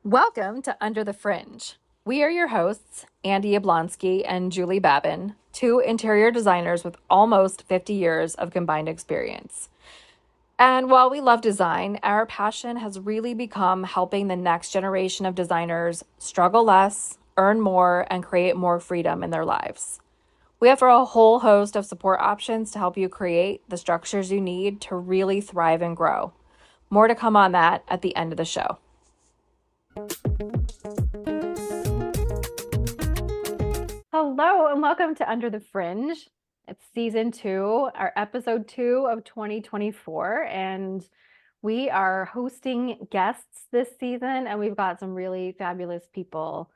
Welcome to Under the Fringe. We are your hosts, Andy Yablonsky and Julie Babin, two interior designers with almost 50 years of combined experience. And while we love design, our passion has really become helping the next generation of designers struggle less, earn more, and create more freedom in their lives. We offer a whole host of support options to help you create the structures you need to really thrive and grow. More to come on that at the end of the show. Hello and welcome to Under the Fringe. It's season 2, our episode 2 of 2024, and we are hosting guests this season, and we've got some really fabulous people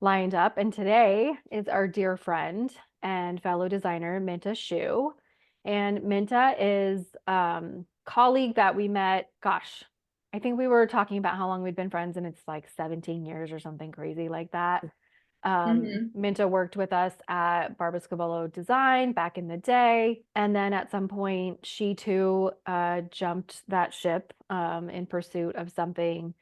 lined up. And today is our dear friend and fellow designer, Minta Hsu. And Minta is colleague that we met, gosh, I think we were talking about how long we'd been friends, and it's like 17 years or something crazy like that. Minta worked with us at Barbascavello Design back in the day. And then at some point, she too jumped that ship in pursuit of something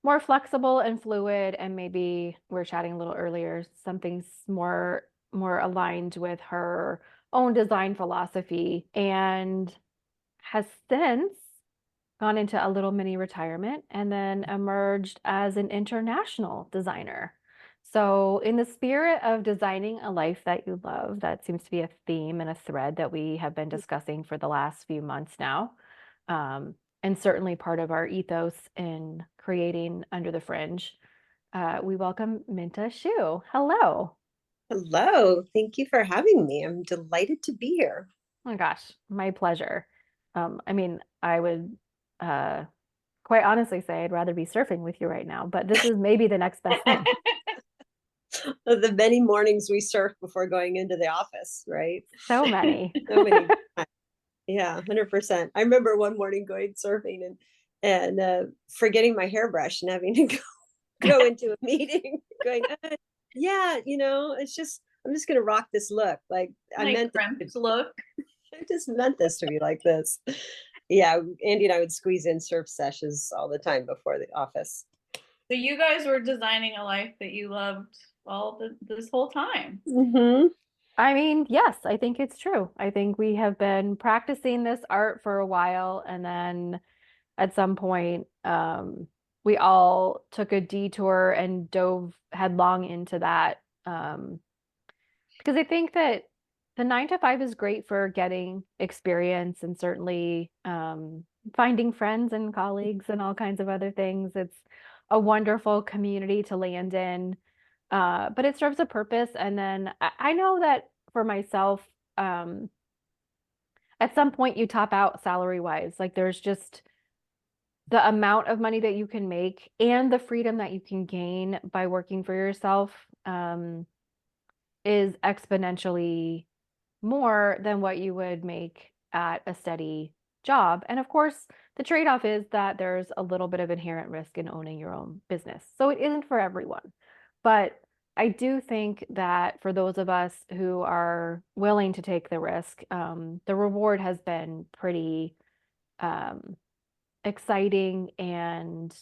more flexible and fluid. And maybe we were chatting a little earlier, something's more aligned with her own design philosophy, and has since gone into a little mini retirement and then emerged as an international designer. So, in the spirit of designing a life that you love, that seems to be a theme and a thread that we have been discussing for the last few months now, and certainly part of our ethos in creating Under the Fringe. We welcome Minta Hsu. Hello. Hello, thank you for having me. I'm delighted to be here. Oh my gosh, my pleasure. I would quite honestly say I'd rather be surfing with you right now, but this is maybe the next best thing. The many mornings we surf before going into the office, right? So many. So many. Yeah, 100%. I remember one morning going surfing and forgetting my hairbrush and having to go into a meeting going, yeah, it's just I'm just gonna rock this look. Like I meant to look. I just meant this to be like this. Yeah, Andy and I would squeeze in surf sessions all the time before the office. So you guys were designing a life that you loved this whole time. Mm-hmm. I mean, yes, I think it's true. I think we have been practicing this art for a while, and then at some point, we all took a detour and dove headlong into that. Because I think that the 9 to 5 is great for getting experience and certainly finding friends and colleagues and all kinds of other things. It's a wonderful community to land in, but it serves a purpose. And then I know that for myself, at some point you top out salary wise. Like there's just the amount of money that you can make and the freedom that you can gain by working for yourself is exponentially more than what you would make at a steady job. And of course, the trade-off is that there's a little bit of inherent risk in owning your own business. So it isn't for everyone. But I do think that for those of us who are willing to take the risk, the reward has been pretty exciting and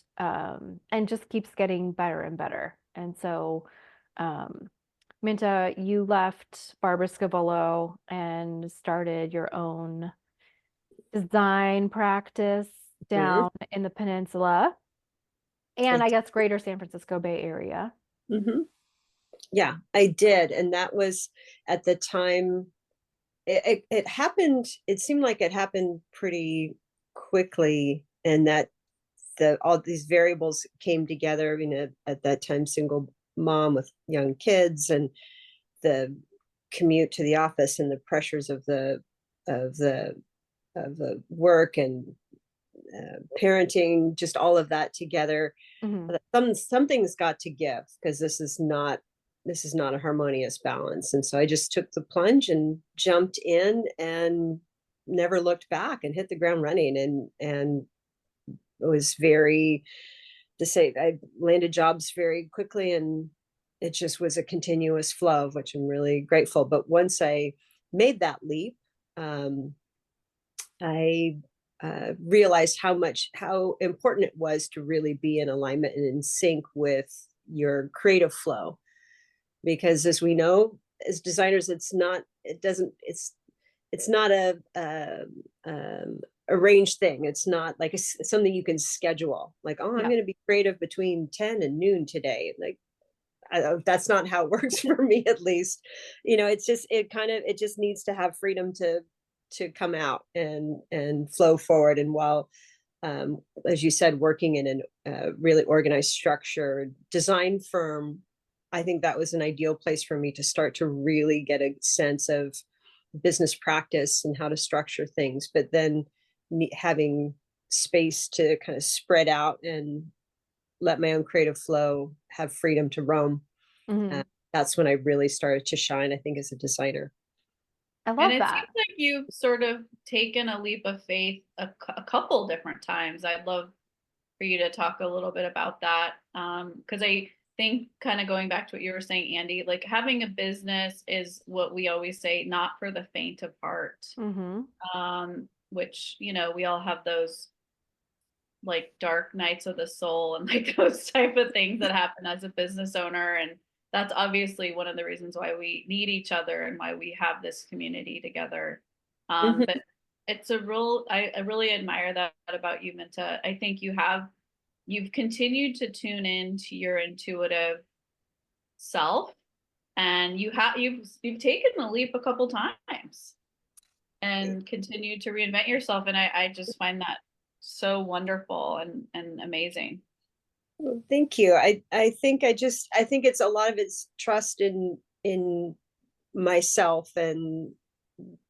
just keeps getting better and better. And so Minta, you left Barbara Scavollo and started your own design practice down in the peninsula and I guess greater San Francisco Bay Area. Mm-hmm. Yeah, I did. And that was at the time, it happened, it seemed like it happened pretty quickly, and that all these variables came together, at that time, single mom with young kids, and the commute to the office and the pressures of the work and parenting, just all of that together. Something's got to give, because this is not a harmonious balance. And so I just took the plunge and jumped in and never looked back and hit the ground running. And it was I landed jobs very quickly, and it just was a continuous flow, of which I'm really grateful. But once I made that leap, I realized how important it was to really be in alignment and in sync with your creative flow. Because as we know, as designers, it's not arranged thing. It's not like something you can schedule. Like, oh, I'm going to be creative between 10 and noon today. Like, that's not how it works for me, at least. It's just, it just needs to have freedom to come out and flow forward. And while, as you said, working in a really organized, structured design firm, I think that was an ideal place for me to start to really get a sense of business practice and how to structure things, but then having space to kind of spread out and let my own creative flow have freedom to roam. That's when I really started to shine, I think, as a designer. I love and it that. seems like you've sort of taken a leap of faith a couple different times. I'd love for you to talk a little bit about that, because I think, kind of going back to what you were saying, Andy, like having a business is, what we always say, not for the faint of heart. Which, we all have those like dark nights of the soul and like those type of things that happen as a business owner. And that's obviously one of the reasons why we need each other and why we have this community together. But it's I really admire that about you, Minta. I think you've continued to tune in to your intuitive self, and you've taken the leap a couple times and continued to reinvent yourself. And I just find that so wonderful and amazing. Well, thank you. I think it's a lot of it's trust in myself and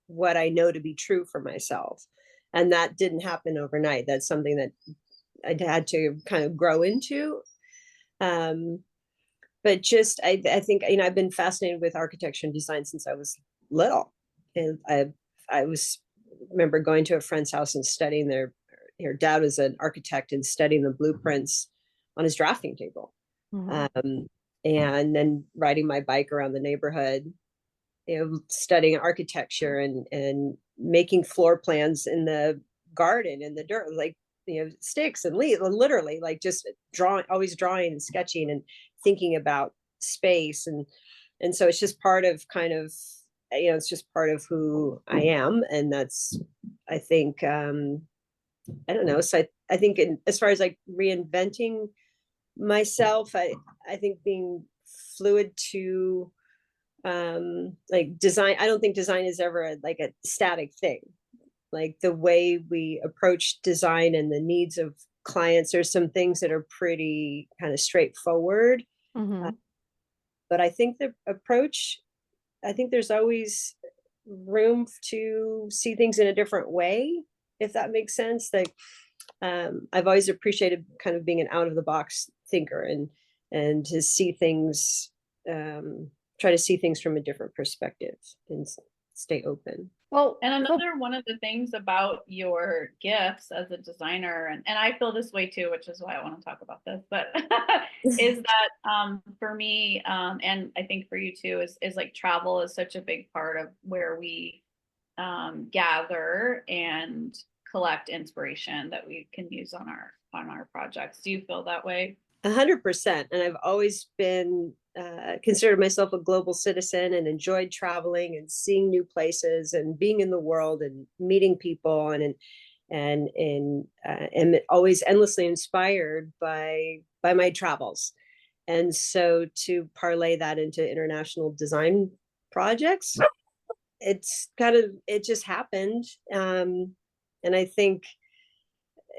what I know to be true for myself. And that didn't happen overnight. That's something that I had to kind of grow into. But just, I think, I've been fascinated with architecture and design since I was little. And I remember going to a friend's house and studying her dad was an architect, and studying the blueprints on his drafting table. And then riding my bike around the neighborhood, studying architecture and making floor plans in the garden, in the dirt, like, sticks and leaves, literally, like just always drawing and sketching and thinking about space. And so it's just part of it's just part of who I am. And that's, I think, I don't know. So I think as far as like reinventing myself, I think being fluid to like design. I don't think design is ever like a static thing. Like the way we approach design and the needs of clients, there's some things that are pretty kind of straightforward. But I think the approach, I think there's always room to see things in a different way, if that makes sense. Like I've always appreciated kind of being an out of the box thinker and to see things, try to see things from a different perspective and stay open. Well, and another one of the things about your gifts as a designer, and I feel this way too, which is why I want to talk about this, but is that for me, and I think for you too, is like travel is such a big part of where we gather and collect inspiration that we can use on our projects. Do you feel that way? 100%. And I've always been considered myself a global citizen and enjoyed traveling and seeing new places and being in the world and meeting people and always endlessly inspired by my travels. And so to parlay that into international design projects, it just happened. And I think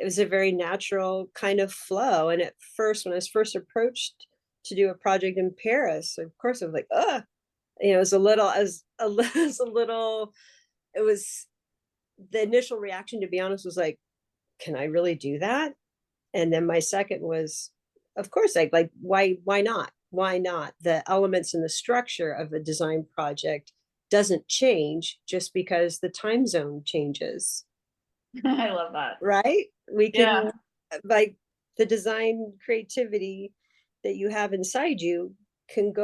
it was a very natural kind of flow. And at first, when I was first approached to do a project in Paris, of course I was like, it was the initial reaction, to be honest, was like, can I really do that? And then my second was, of course, like why not? Why not? The elements and the structure of a design project doesn't change just because the time zone changes. I love that. Right? We can, like, the design creativity that you have inside you it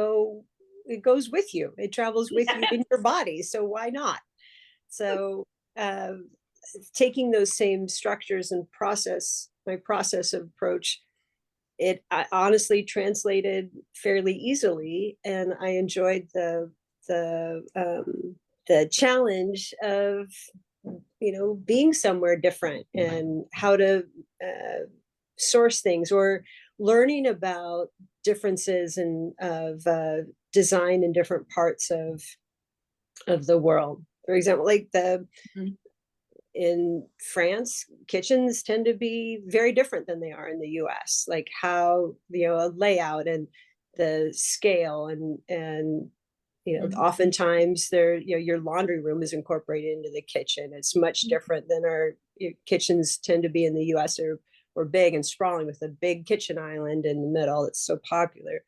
goes with you. It travels with you in your body. So why not? So taking those same structures and my process approach, I honestly translated fairly easily, and I enjoyed the challenge of being somewhere different and how to source things, or learning about differences of design in different parts of the world. For example, like in France, kitchens tend to be very different than they are in the US, like how, a layout and the scale and oftentimes your laundry room is incorporated into the kitchen. It's much different than our kitchens tend to be in the US, or big and sprawling with a big kitchen island in the middle. It's so popular.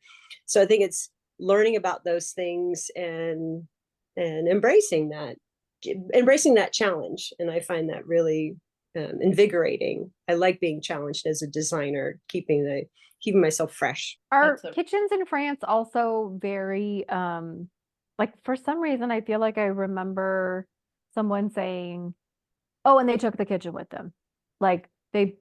So I think it's learning about those things and embracing that challenge. And I find that really invigorating. I like being challenged as a designer, keeping myself fresh. Are kitchens in France also very like, for some reason I feel like I remember someone saying, oh, and they took the kitchen with them. Like the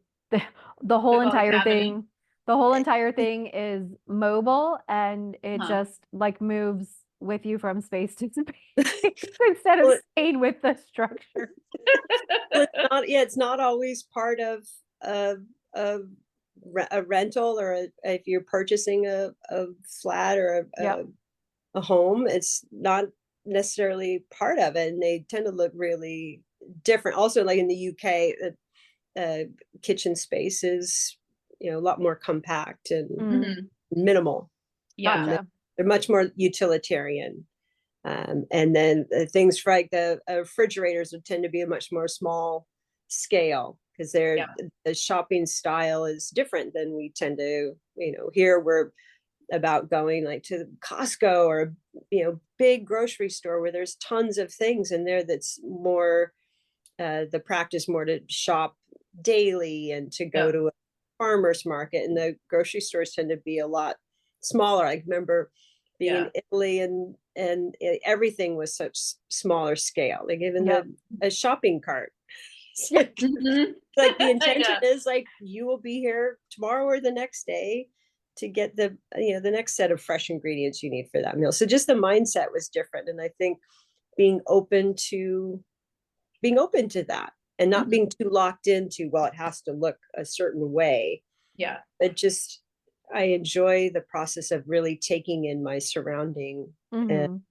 whole entire thing, is mobile, and it just like moves with you from space to space instead of staying with the structure. It's not always part of a rental, or if you're purchasing a flat or a home, it's not necessarily part of it, and they tend to look really different. Also, like in the UK, kitchen space is a lot more compact and minimal. They're much more utilitarian. And then things like the refrigerators would tend to be a much more small scale, because the shopping style is different than we tend to, here we're about going like to Costco or big grocery store where there's tons of things in there. That's more the practice more to shop daily and to go to a farmer's market, and the grocery stores tend to be a lot smaller. I remember being in Italy, and everything was such smaller scale, like even a shopping cart. Like the intention is like, you will be here tomorrow or the next day to get the next set of fresh ingredients you need for that meal. So just the mindset was different, and I think being open to that, and not being too locked into, well, it has to look a certain way. But just, I enjoy the process of really taking in my surrounding and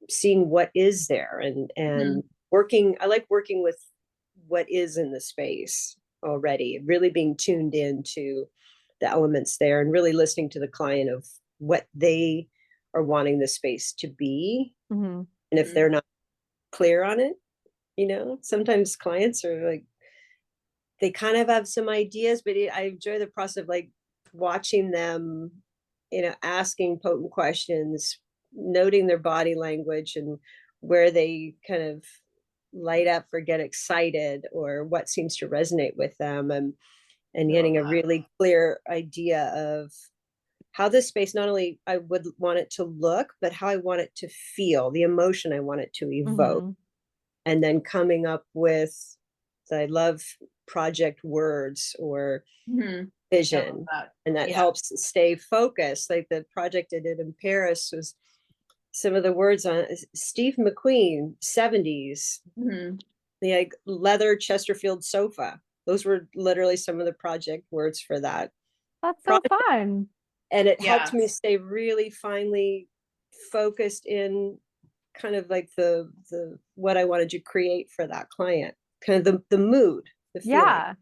seeing what is there, and working. I like working with what is in the space already, really being tuned into the elements there, and really listening to the client of what they are wanting the space to be. And if they're not clear on it, sometimes clients are like, they kind of have some ideas, but I enjoy the process of like watching them, asking potent questions, noting their body language and where they kind of light up or get excited, or what seems to resonate with them, and getting a really clear idea of how this space, not only I would want it to look, but how I want it to feel, the emotion I want it to evoke. And then coming up with, I love project words or vision, and that helps stay focused. Like the project I did in Paris was some of the words on Steve McQueen, 70s, the leather Chesterfield sofa. Those were literally some of the project words for that. That's so fun. And it helped me stay really finely focused in kind of like the what I wanted to create for that client, kind of the mood, the feeling.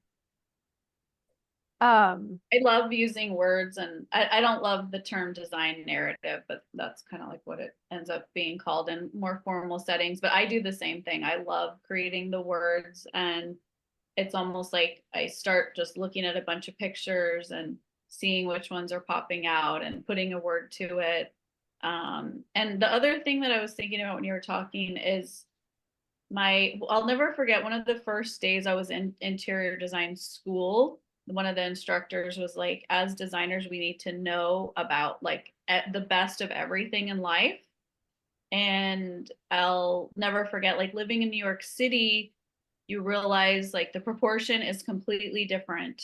I love using words, and I don't love the term design narrative, but that's kind of like what it ends up being called in more formal settings. But I do the same thing. I love creating the words, and it's almost like I start just looking at a bunch of pictures and seeing which ones are popping out and putting a word to it. And the other thing that I was thinking about when you were talking is I'll never forget one of the first days I was in interior design school. One of the instructors was like, as designers, we need to know about like the best of everything in life. And I'll never forget, like living in New York City, you realize like the proportion is completely different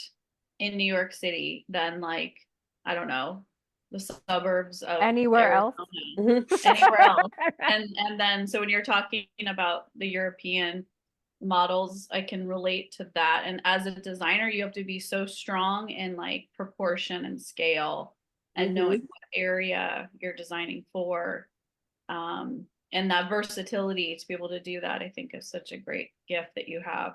in New York City than like, I don't know, the suburbs of Anywhere else? Arizona, anywhere else. And then so when you're talking about the European models, I can relate to that. And as a designer, you have to be so strong in like proportion and scale and knowing what area you're designing for. And that versatility to be able to do that, I think is such a great gift that you have.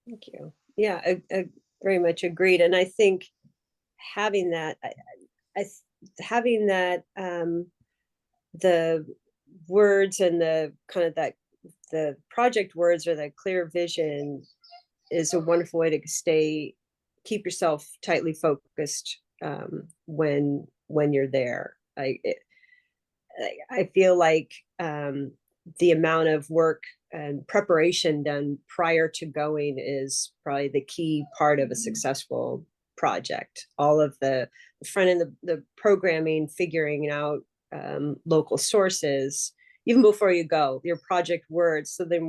Thank you. Yeah, I very much agreed. And I think having that, having that, the words and the kind of that, the project words or that clear vision is a wonderful way to keep yourself tightly focused when you're there. I feel like the amount of work and preparation done prior to going is probably the key part of a successful project. All of the front end, the programming, figuring out local sources, even before you go, your project words. So then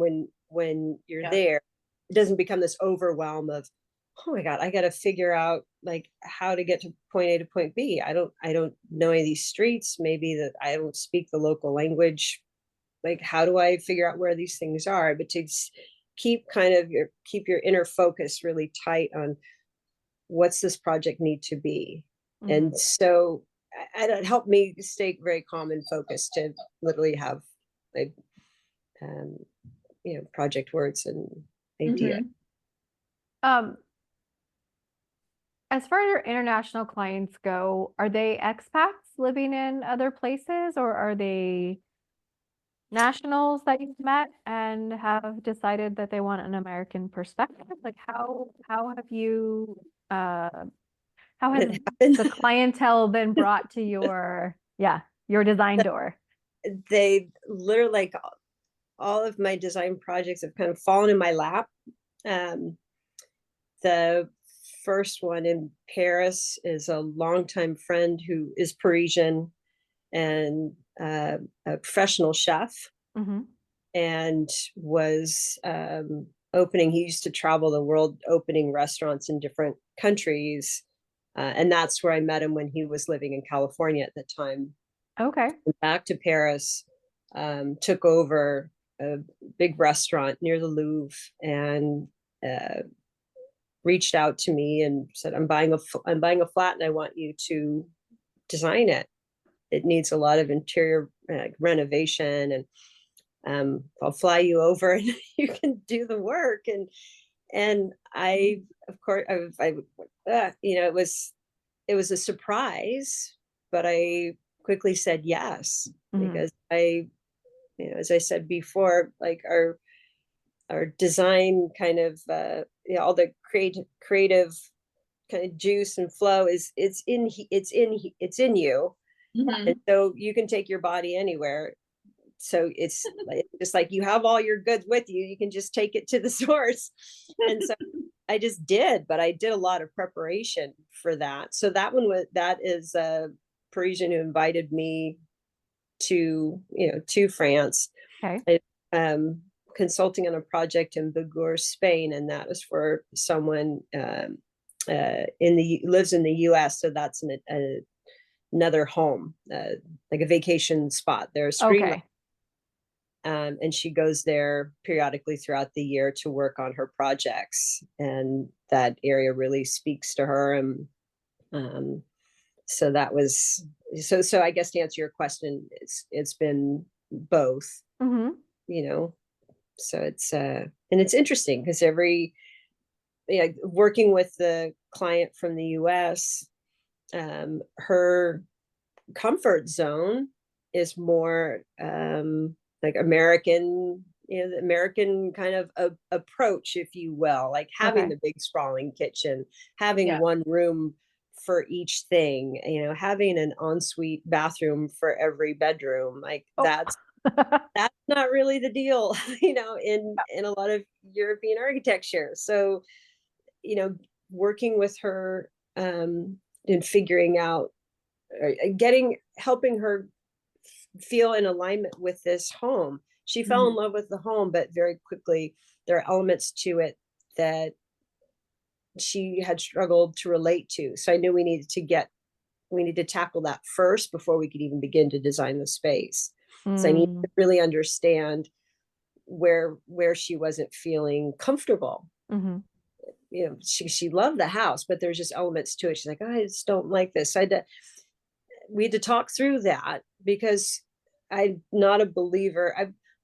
when you're there, it doesn't become this overwhelm of, oh my God, I got to figure out like how to get to point A to point B. I don't know any of these streets. Maybe that I don't speak the local language. Like, how do I figure out where these things are? But to keep your inner focus really tight on what's this project need to be. And so it helped me stay very calm and focused to literally have like, project words and idea. As far as your international clients go, are they expats living in other places, or are they nationals that you've met and have decided that they want an American perspective? Like how have you how has the clientele been brought to your design door? They literally, like, all of my design projects have kind of fallen in my lap. The first one in Paris is a longtime friend who is Parisian and a professional chef, and was opening. He used to travel the world opening restaurants in different countries. And that's where I met him when he was living in California at the time. Okay. Went back to Paris, took over a big restaurant near the Louvre, and reached out to me and said, I'm buying a flat and I want you to design it. It needs a lot of interior renovation, and I'll fly you over and you can do the work. And I, of course, it was a surprise, but I quickly said yes, because as I said before, like our design kind of, all the creative kind of juice and flow it's in you. And so you can take your body anywhere. So it's just like you have all your goods with you. You can just take it to the source. And so I just did, but I did a lot of preparation for that. So that is a Parisian who invited me to France. Okay. Consulting on a project in Begur, Spain, and that was for someone lives in the U.S. So that's another home, like a vacation spot. There's Okay. And she goes there periodically throughout the year to work on her projects, and that area really speaks to her. And so that was so I guess to answer your question, it's been both. So it's and it's interesting because working with the client from the US, her comfort zone is more like American, the American kind of approach, if you will, like having the big sprawling kitchen, having one room for each thing, having an ensuite bathroom for every bedroom. Like that's not really the deal, in a lot of European architecture. So, working with her and figuring out, helping her feel in alignment with this home. She fell in love with the home, but very quickly there are elements to it that she had struggled to relate to. So I knew we needed to tackle that first before we could even begin to design the space. So I need to really understand where she wasn't feeling comfortable. Mm-hmm. You know, she loved the house, but there's just elements to it. She's like, oh, I just don't like this. So we had to talk through that, because I'm not a believer.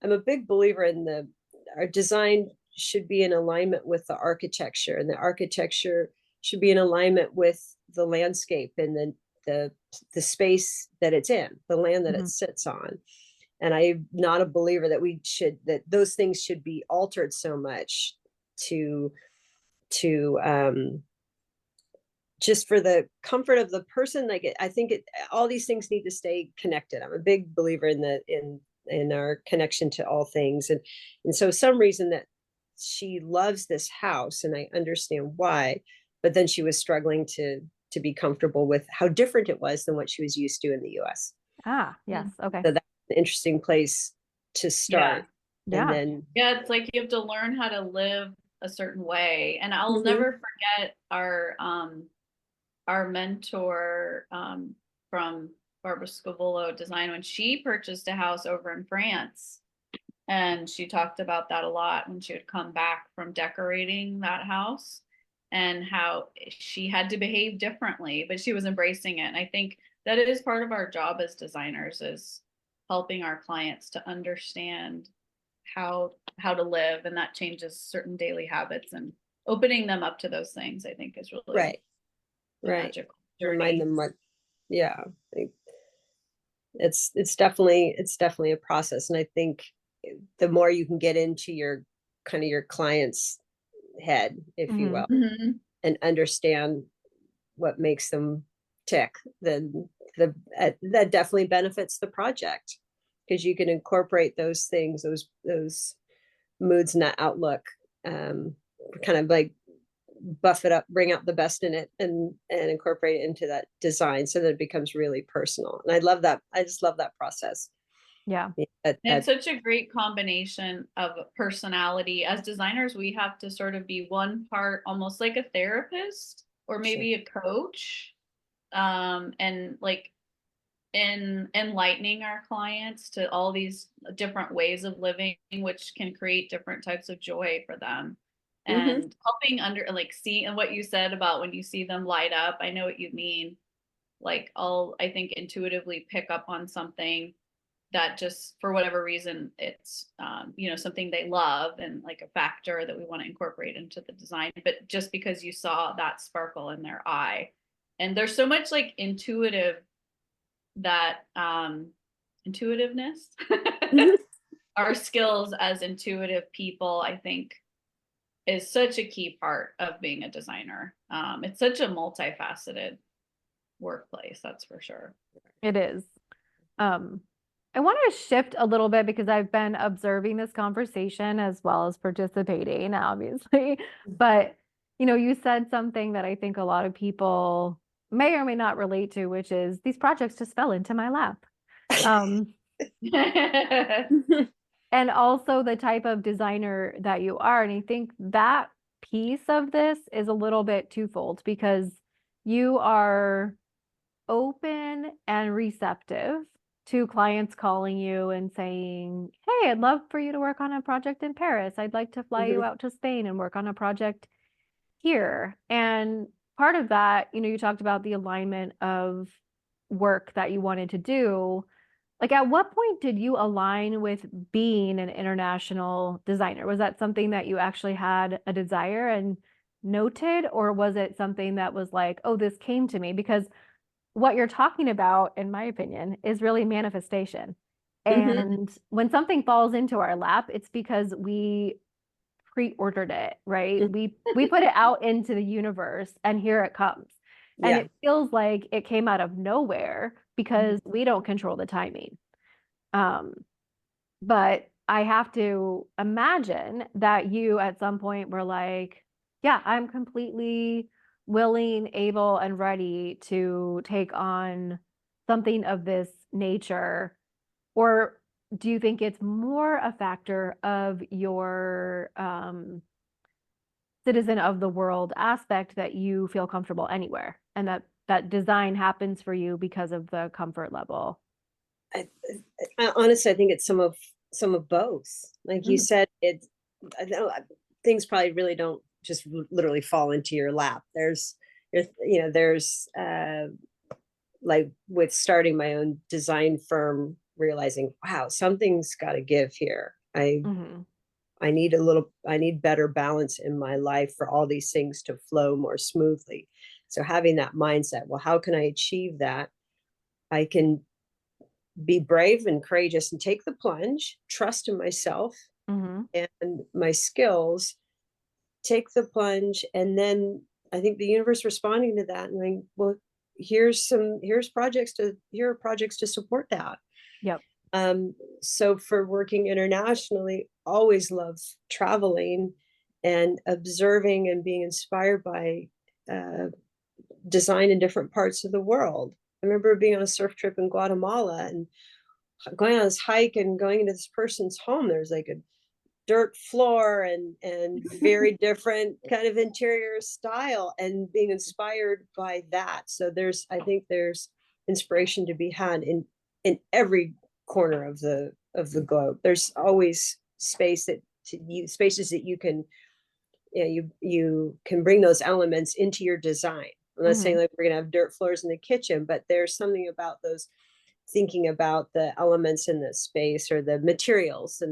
I'm a big believer in our design should be in alignment with the architecture, and the architecture should be in alignment with the landscape and the space that it's in, the land that it sits on. And I'm not a believer that those things should be altered so much to just for the comfort of the person. Like I think all these things need to stay connected. I'm a big believer in our connection to all things, and so some reason that she loves this house, and I understand why, but then she was struggling to be comfortable with how different it was than what she was used to in the US. Yes. Okay. So that's an interesting place to start. And then it's like you have to learn how to live a certain way. And I'll never forget our mentor from Barbara Scavolo Design, when she purchased a house over in France. And she talked about that a lot when she would come back from decorating that house, and how she had to behave differently, but she was embracing it. And I think that it is part of our job as designers, is helping our clients to understand how to live, and that changes certain daily habits, and opening them up to those things, I think, is really right magical journey. Remind them what it's definitely a process. And I think the more you can get into your client's head, if you will, and understand what makes them tick, then that definitely benefits the project, because you can incorporate those things, those moods and that outlook, kind of like buff it up, bring out the best in it, and incorporate it into that design so that it becomes really personal. And I love that. I just love that process. It's such a great combination of personality. As designers, we have to sort of be one part almost like a therapist, or maybe a coach, and like in enlightening our clients to all these different ways of living, which can create different types of joy for them. And helping see, and what you said about when you see them light up, I know what you mean. Like I think intuitively pick up on something that just for whatever reason it's something they love, and like a factor that we want to incorporate into the design, but just because you saw that sparkle in their eye. And there's so much like intuitiveness our skills as intuitive people, I think, is such a key part of being a designer. It's such a multifaceted workplace, that's for sure. It is. I want to shift a little bit, because I've been observing this conversation as well as participating, obviously. But, you said something that I think a lot of people may or may not relate to, which is these projects just fell into my lap. And also the type of designer that you are. And I think that piece of this is a little bit twofold, because you are open and receptive to clients calling you and saying, hey, I'd love for you to work on a project in Paris. I'd like to fly you out to Spain and work on a project here. And part of that, you talked about the alignment of work that you wanted to do. Like, at what point did you align with being an international designer? Was that something that you actually had a desire and noted, or was it something that was like, oh, this came to me? Because what you're talking about, in my opinion, is really manifestation. And when something falls into our lap, it's because we pre-ordered it, right? We put it out into the universe, and here it comes. And it feels like it came out of nowhere, because we don't control the timing. But I have to imagine that you at some point were like, yeah, I'm completely willing, able, and ready to take on something of this nature. Or do you think it's more a factor of your citizen of the world aspect that you feel comfortable anywhere and that design happens for you because of the comfort level? I, honestly, I think it's some of both. Like you Mm, said, I know things probably really don't just literally fall into your lap. There's like with starting my own design firm, realizing, wow, something's got to give here. mhm, I need better balance in my life for all these things to flow more smoothly. So having that mindset, well, how can I achieve that? I can be brave and courageous and take the plunge, trust in myself mhm, and my skills, take the plunge. And then I think the universe responding to that and like, well, here are projects to support that. yep, Um, so for working internationally, always love traveling and observing and being inspired by uh, design in different parts of the world. I remember being on a surf trip in Guatemala and going on this hike and going into this person's home. There's like a dirt floor and very different kind of interior style and being inspired by that. So I think there's inspiration to be had in every corner of the globe. There's always spaces that you can, you can bring those elements into your design. I'm not saying mhm, like we're gonna have dirt floors in the kitchen, but there's something about those, thinking about the elements in the space or the materials,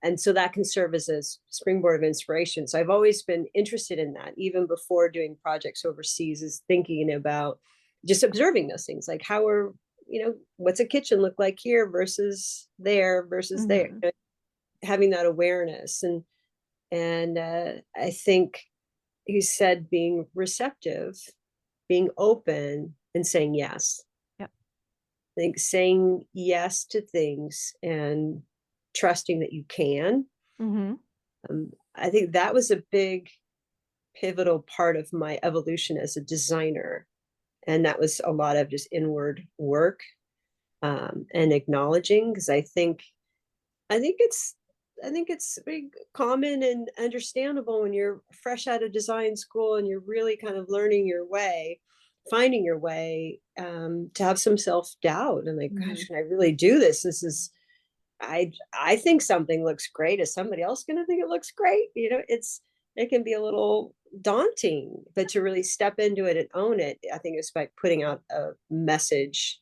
and so that can serve as a springboard of inspiration. So I've always been interested in that, even before doing projects overseas, is thinking about just observing those things, like what's a kitchen look like here versus there, mhm, having that awareness. And I think you said being receptive, being open, and saying yes. yep, I think saying yes to things and trusting that you can. mhm, I think that was a big pivotal part of my evolution as a designer. And that was a lot of just inward work, and acknowledging, because I think it's I think it's very common and understandable when you're fresh out of design school and you're really kind of learning your way, finding your way, to have some self doubt and like, gosh, mhm. can I really do this? I think something looks great. Is somebody else going to think it looks great? It can be a little daunting, but to really step into it and own it, I think it's by putting out a message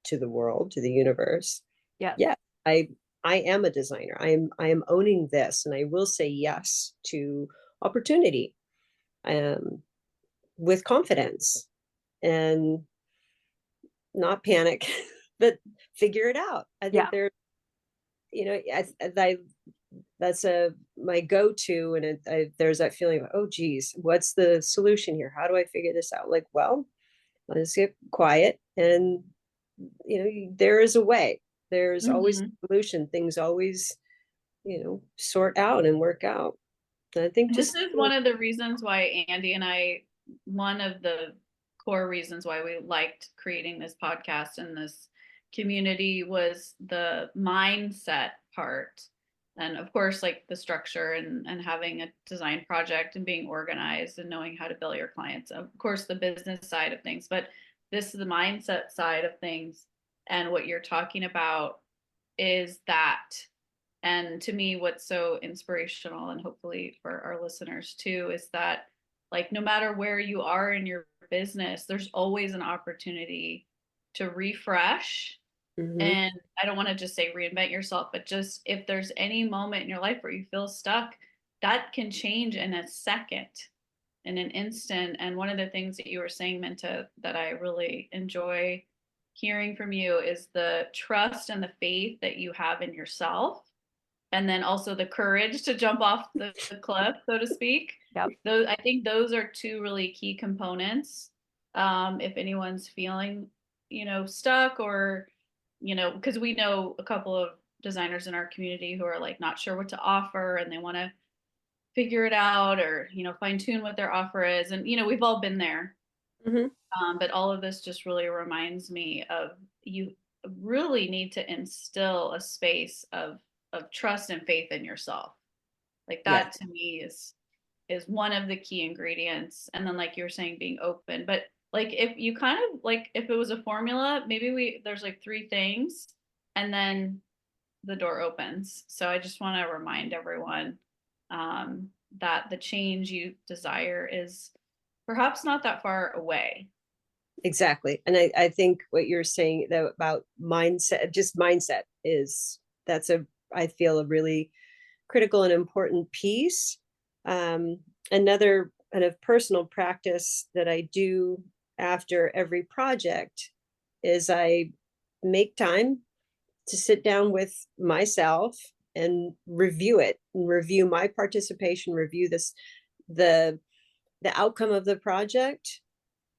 to the world, to the universe. Yes. Yeah, I I am a designer. I am owning this, and I will say yes to opportunity, um, with confidence and not panic, but figure it out. I think Yeah. there, I that's a my go-to, and there's that feeling of, oh geez, what's the solution here? How do I figure this out? Like, well, let's get quiet, and there is a way. There's always Mhm. a solution. Things always, sort out and work out. And I think And this just, is one of the reasons why Andy and I, one of the core reasons why we liked creating this podcast and this community was the mindset part. And of course, like the structure and having a design project and being organized and knowing how to bill your clients. Of course, the business side of things, but this is the mindset side of things. And what you're talking about is that, and to me, what's so inspirational and hopefully for our listeners too, is that like no matter where you are in your business, there's always an opportunity to refresh. mhm, And I don't want to just say reinvent yourself, but just if there's any moment in your life where you feel stuck, that can change in a second, in an instant. And one of the things that you were saying, Minta, that I really enjoy hearing from you is the trust and the faith that you have in yourself, and then also the courage to jump off the cliff, so to speak. Yep. Those, I think those are two really key components. If anyone's feeling, stuck, or, because we know a couple of designers in our community who are like not sure what to offer and they want to figure it out, or, fine tune what their offer is. And, we've all been there. mhm, But all of this just really reminds me of you, really need to instill a space of trust and faith in yourself. Like Yes, that to me is one of the key ingredients. And then like you were saying, being open. But like if you kind of like if it was a formula, maybe there's like three things and then the door opens. So I just want to remind everyone that the change you desire is perhaps not that far away. exactly. And I think what you're saying though about mindset, just mindset is that's I feel a really critical and important piece. Another kind of personal practice that I do after every project is I make time to sit down with myself and review it and review my participation, review the the outcome of the project,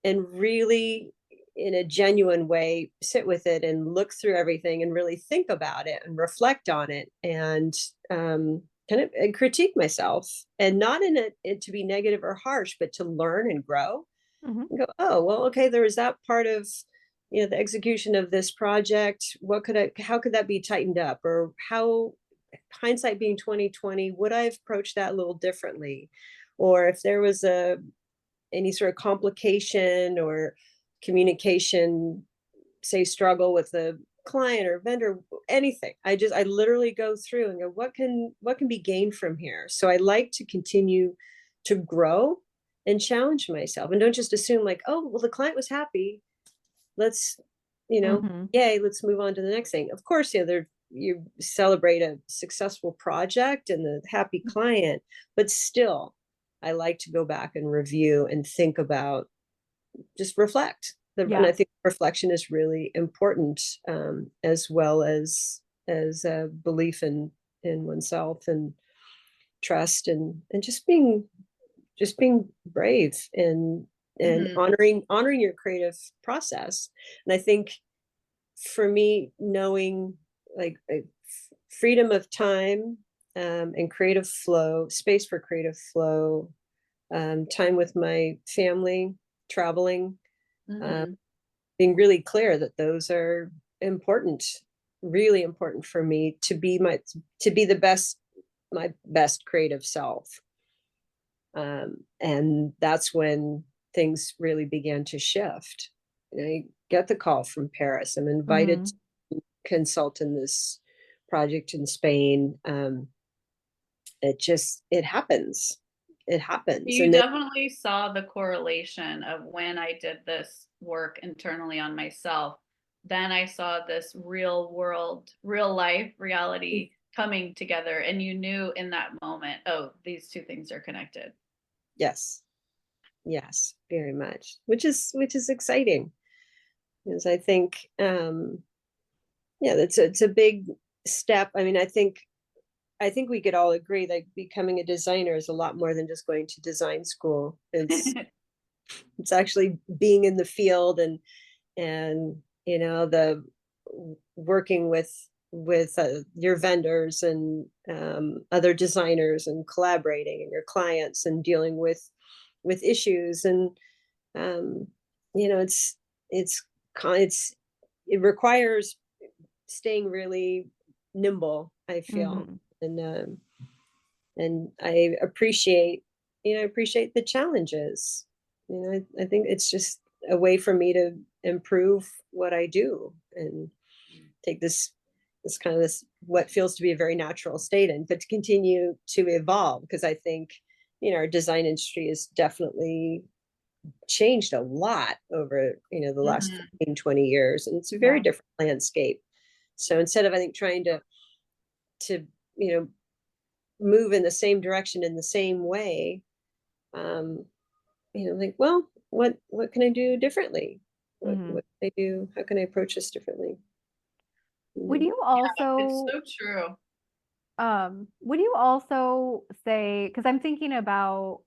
and really in a genuine way sit with it and look through everything and really think about it and reflect on it and kind of and critique myself, and not in it to be negative or harsh, but to learn and grow Mhm. and go, oh well, okay, there was that part of the execution of this project. What could I how could that be tightened up, or how, hindsight being 2020, would I have approached that a little differently, or if there was a any sort of complication or communication, say struggle with a client or vendor, anything, I literally go through and go, what can be gained from here. So I like to continue to grow and challenge myself, and don't just assume like, oh well, the client was happy, let's Mhm. yay, let's move on to the next thing. Of course, there you celebrate a successful project and the happy client, but still I like to go back and review and think about, just reflect. And I Yeah. think reflection is really important, as well as a belief in oneself and trust, and just being brave and Mm-hmm. honoring your creative process. And I think for me, knowing like freedom of time, and creative flow, space for creative flow, time with my family, traveling, uh, Mm-hmm. being really clear that those are important, really important for me to be the best, my best creative self. And that's when things really began to shift. And I get the call from Paris. I'm invited Mhm. to consult in this project in Spain. It happens. It happens. You And then, definitely saw the correlation of when I did this work internally on myself. Then I saw this real world, real life reality coming together. And you knew in that moment, oh, these two things are connected. yes, yes, very much, which is exciting, because I think, yeah, it's a big step. I mean, I think we could all agree that becoming a designer is a lot more than just going to design school. It's actually being in the field, and the working with your vendors and other designers, and collaborating, and your clients, and dealing with issues. And um, you know it's it's it requires staying really nimble, I feel. Mhm. And I appreciate, appreciate the challenges. I think it's just a way for me to improve what I do, and take this kind of this what feels to be a very natural state, and but to continue to evolve, because I think our design industry has definitely changed a lot over the last Mm-hmm. 15, 20 years, and it's a very Yeah. different landscape. So instead of, I think, trying to you know move in the same direction in the same way, um like, well, what can I do differently, Mhm. what can I do, how can I approach this differently, Would you It's also so true. would you also say, because I'm thinking about,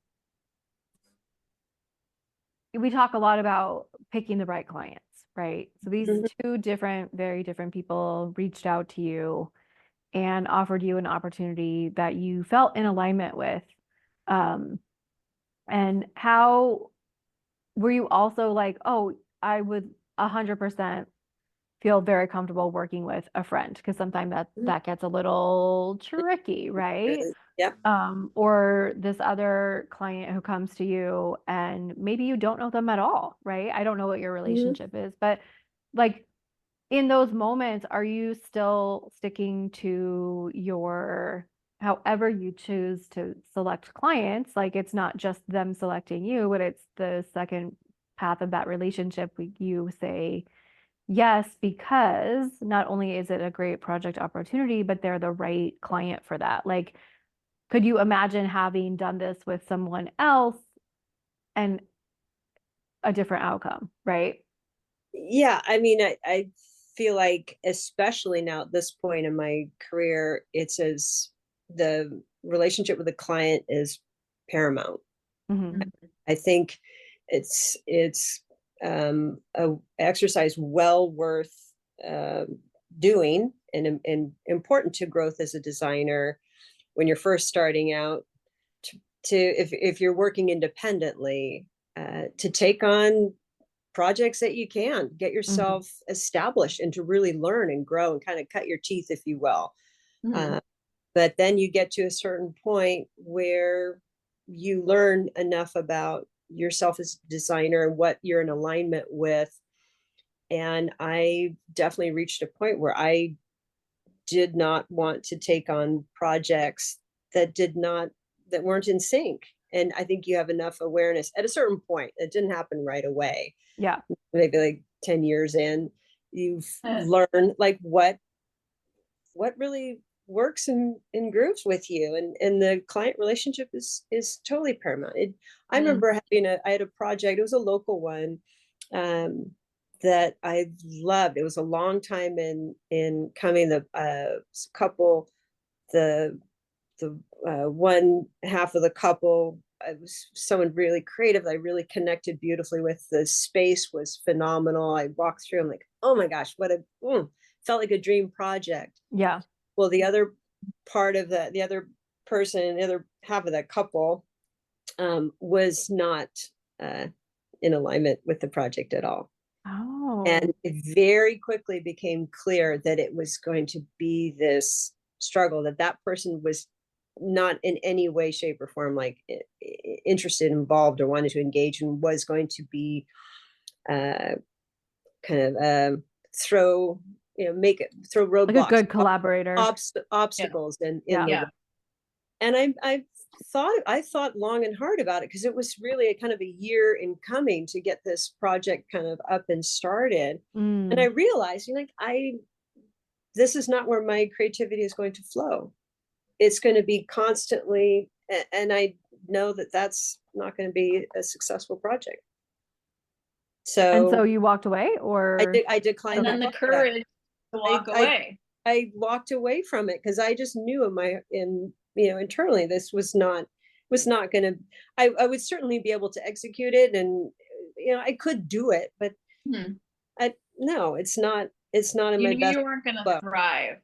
we talk a lot about picking the right clients, right? So these Mhm. two different, very different people reached out to you and offered you an opportunity that you felt in alignment with. Um, and how were you also like, oh, I would 100% feel very comfortable working with a friend because sometimes that gets a little tricky, right? Yep. Or this other client who comes to you and maybe you don't know them at all, right? I don't know what your relationship is, but like in those moments, are you still sticking to your however you choose to select clients? Like it's not just them selecting you, but it's the second path of that relationship. You say yes, because not only is it a great project opportunity, but they're the right client for that. Like, could you imagine having done this with someone else and a different outcome, right? Yeah, I mean, I feel like, especially now at this point in my career, it's as the relationship with the client is paramount. Mm-hmm. I think it's a exercise well worth uh, doing and important to growth as a designer when you're first starting out. To if you're working independently, to take on projects that you can get Mm-hmm. yourself established and to really learn and grow and kind of cut your teeth, if you will. Mhm. But then you get to a certain point where you learn enough about yourself as a designer and what you're in alignment with. And I definitely reached a point where I did not want to take on projects that did not that weren't in sync. And I think you have enough awareness at a certain point. It didn't happen right away. Yeah. Maybe like 10 years in, you've learned like what really works and grooves with you, and the client relationship is totally paramount. I remember I had a project, it was a local one, um that I loved. It was a long time in coming. The couple, the one half of the couple, I was someone really creative. I really connected beautifully with. The space was phenomenal. I walked through, I'm like, oh my gosh, what a felt like a dream project. Yeah. Well, the other part of the other person, the other half of that couple, was not uh, in alignment with the project at all. Oh. And it very quickly became clear that it was going to be this struggle, that that person was not in any way, shape, or form like interested, involved, or wanted to engage, and was going to be uh, kind of throw, make it throw Like a roadblocks, good collaborator. obstacles in the Yeah. way. And I thought long and hard about it, because it was really a kind of a year in coming to get this project kind of up and started. And I realized, like, this is not where my creativity is going to flow. It's going to be constantly, and I know that that's not going to be a successful project. And so So you walked away or I declined And that then the project. courage to walk away. I walked away from it because I just knew internally, this was not going to. I would certainly be able to execute it, and I could do it, but Mhm. no, it's not in You my knew best you weren't going to flow. thrive.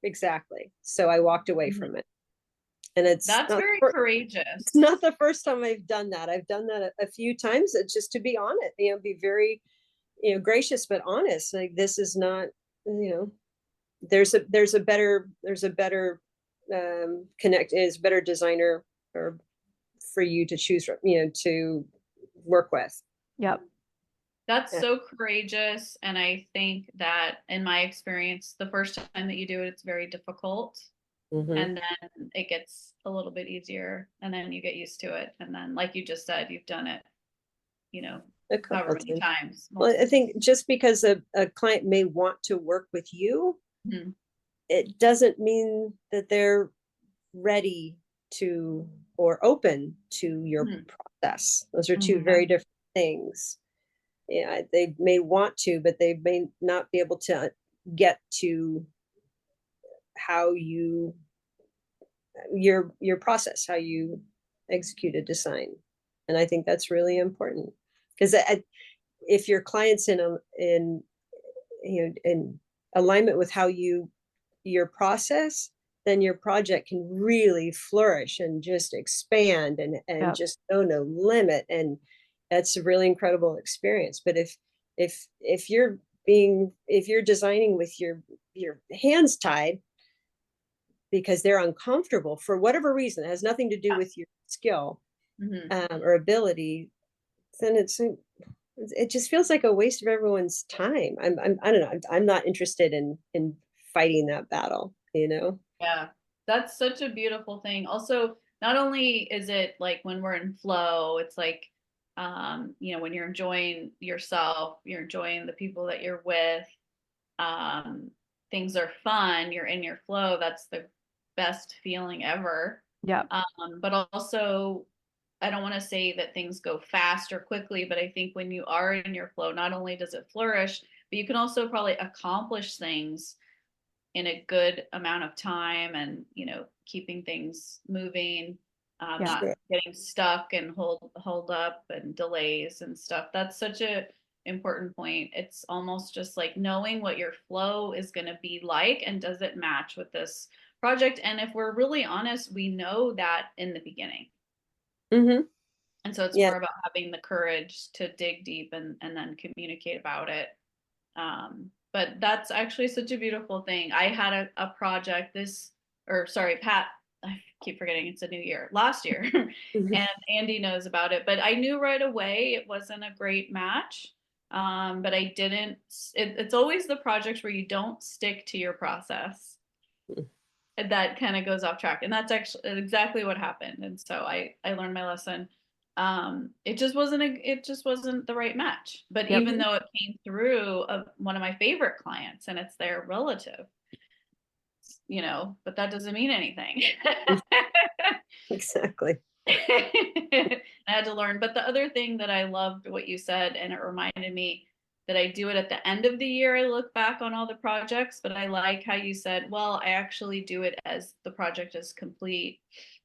Exactly. So I walked away Mhm. from it, and That's very it's courageous. not the first time I've done that. I've done that a few times. It's just to be honest, be very gracious but honest. Like, this is not, there's a better connect is better designer or for you to choose from, to work with. Yep. That's Yeah. so courageous. And I think that in my experience, the first time that you do it, it's very difficult. Mm-hmm. And then it gets a little bit easier. And then you get used to it. And then, like you just said, you've done it, A couple however many times. Well, I think just because a client may want to work with you, Mhm. it doesn't mean that they're ready to or open to your Mhm. process. Those are two Mhm. very different things. Yeah, they may want to, but they may not be able to get to how your process, how you execute a design. And I think that's really important, because if your client's in alignment with how your process, then your project can really flourish and just expand and Yep. just know no limit. And that's a really incredible experience. But if if you're designing with your hands tied because they're uncomfortable for whatever reason, it has nothing to do with your skill or ability, then it just feels like a waste of everyone's time. I don't know. I'm not interested in fighting that battle, you know? Yeah, that's such a beautiful thing. Also, not only is it like when we're in flow, it's like, you know, when you're enjoying yourself, you're enjoying the people that you're with, um, things are fun, you're in your flow. That's the best feeling ever. Yeah. But also, I don't want to say that things go fast or quickly, but I think when you are in your flow, not only does it flourish, but you can also probably accomplish things in a good amount of time, and you know, keeping things moving, Yeah. not getting stuck and hold up and delays and stuff. That's such a important point. It's almost just like knowing what your flow is going to be like and does it match with this project. And if we're really honest, we know that in the beginning. Mm-hmm. And so it's Yeah. more about having the courage to dig deep and then communicate about it. But that's actually such a beautiful thing. I had a project Pat, I keep forgetting it's a new year, last year, Mm-hmm. and Andy knows about it, but I knew right away it wasn't a great match. But I didn't, it's always the projects where you don't stick to your process that kind of goes off track. And that's actually exactly what happened. And so I learned my lesson. It just wasn't the right match. But Yep. even though it came through one of my favorite clients and it's their relative, you know, but that doesn't mean anything. Exactly. I had to learn. But the other thing that I loved what you said, and it reminded me that I do it at the end of the year. I look back on all the projects, but I like how you said, well, I actually do it as the project is complete.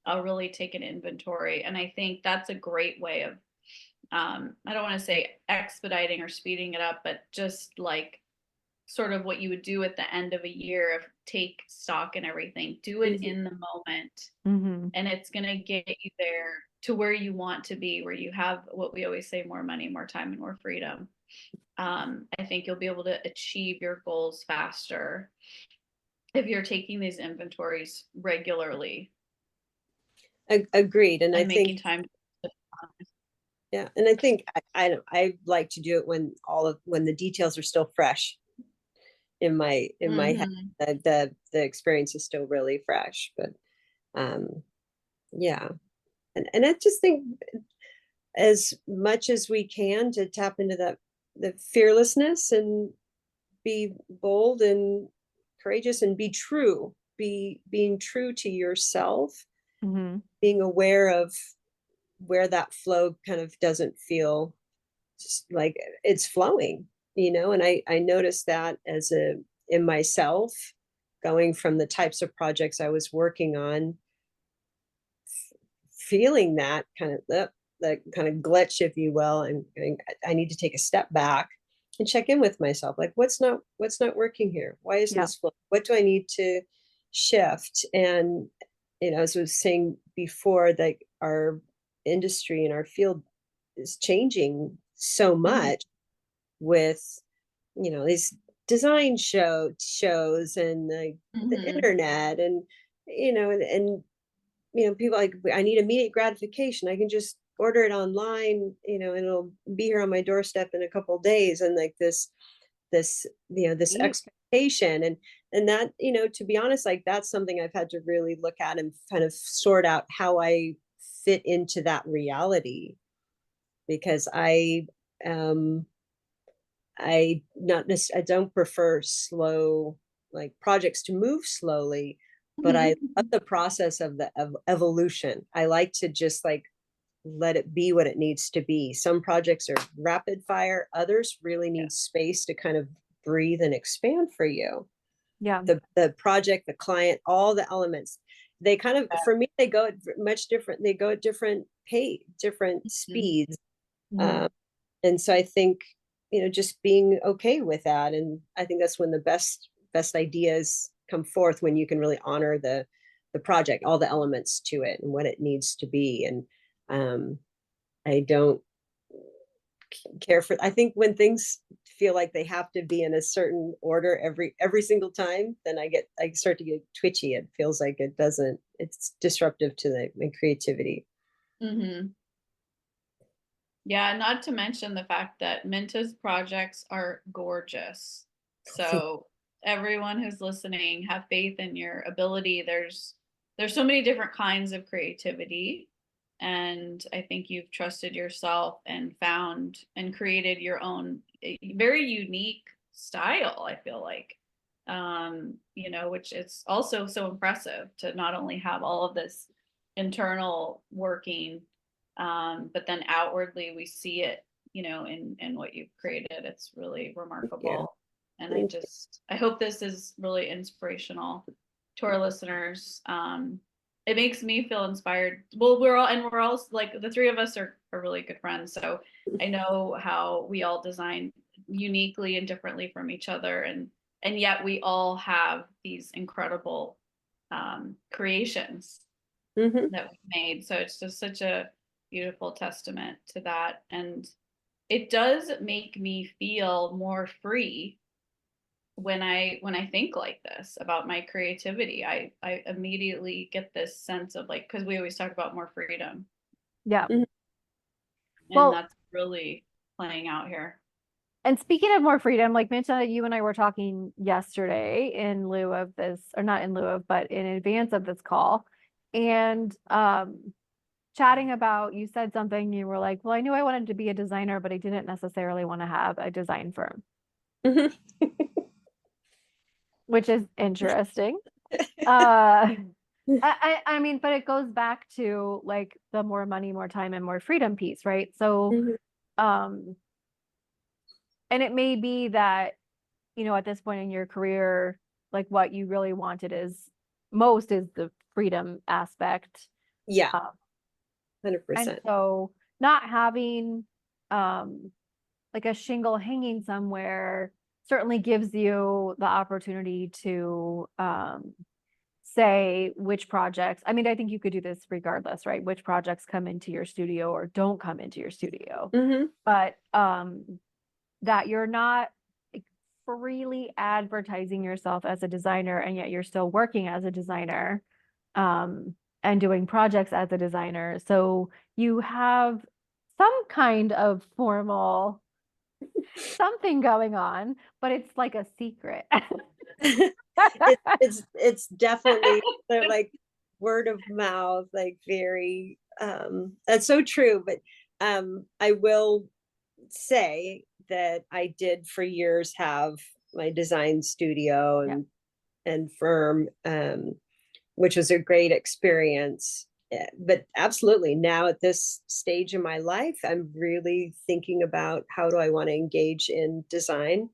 I'll really take an inventory. And I think that's a great way of, I don't want to say expediting or speeding it up, but just like sort of what you would do at the end of a year of take stock and everything, do it in the moment, and it's going to get you there to where you want to be, where you have what we always say, more money, more time, and more freedom. I think you'll be able to achieve your goals faster if you're taking these inventories regularly Agreed. And I and making think, time. yeah, and I think I don't, I like to do it when the details are still fresh in my head. The experience is still really fresh, but yeah. And I just think as much as we can to tap into the fearlessness and be bold and courageous and be true, being true to yourself, being aware of where that flow kind of doesn't feel like it's flowing, and I noticed that in myself, going from the types of projects I was working on, feeling that kind of the kind of glitch, if you will, and I need to take a step back and check in with myself, like what's not working here, why isn't this flowing, what do I need to shift. And as I was saying before, that our industry and our field is changing so much with these design shows and the internet, and people like, I need immediate gratification, I can just order it online, and it'll be here on my doorstep in a couple of days, and like this expectation, and that, to be honest, like that's something I've had to really look at and kind of sort out how I fit into that reality, because I don't prefer slow, like projects to move slowly, but I love the process of evolution. I like to just like let it be what it needs to be. Some projects are rapid fire, others really need space to kind of breathe and expand for you. Yeah. The project, the client, all the elements, they kind of, for me, they go at much different, they go at different pace, different speeds. And so I think, just being okay with that. And I think that's when the best ideas come forth, when you can really honor the project, all the elements to it and what it needs to be. And I don't care for. I think when things feel like they have to be in a certain order every single time, then I start to get twitchy. It feels like it's disruptive to my creativity. Mm-hmm. Yeah, not to mention the fact that Minta's projects are gorgeous. So everyone who's listening, have faith in your ability. There's so many different kinds of creativity. And I think you've trusted yourself and found and created your own very unique style, I feel like. Which is also so impressive to not only have all of this internal working, but then outwardly we see it, in what you've created. It's really remarkable. And I hope this is really inspirational to our listeners. It makes me feel inspired. Well, we're all like, the three of us are really good friends. So I know how we all design uniquely and differently from each other. And yet we all have these incredible creations Mm-hmm. that we've made. So it's just such a beautiful testament to that. And it does make me feel more free when I think like this about my creativity. I immediately get this sense of, like, because we always talk about more freedom. Yeah. And Well, that's really playing out here. and speaking of more freedom, like Minta, you and I were talking yesterday in lieu of this, or not in lieu of, but in advance of this call, and chatting about, you said something, you were like, well, I knew I wanted to be a designer, but I didn't necessarily want to have a design firm, Mm-hmm. which is interesting. I mean, but it goes back to like the more money, more time, and more freedom piece, right? So, um, and it may be that, at this point in your career, like what you really wanted is the freedom aspect. Yeah, Um, and 100%. so not having like a shingle hanging somewhere certainly gives you the opportunity to say which projects. I mean, I think you could do this regardless, right? Which projects come into your studio or don't come into your studio. Mm-hmm. But that you're not freely advertising yourself as a designer, and yet you're still working as a designer, and doing projects as a designer. So you have some kind of formal something going on, but it's like a secret. It's definitely like word of mouth, like very that's so true. But I will say that I did for years have my design studio Yeah. and firm, which was a great experience. But absolutely, now at this stage in my life, I'm really thinking about how do I want to engage in design.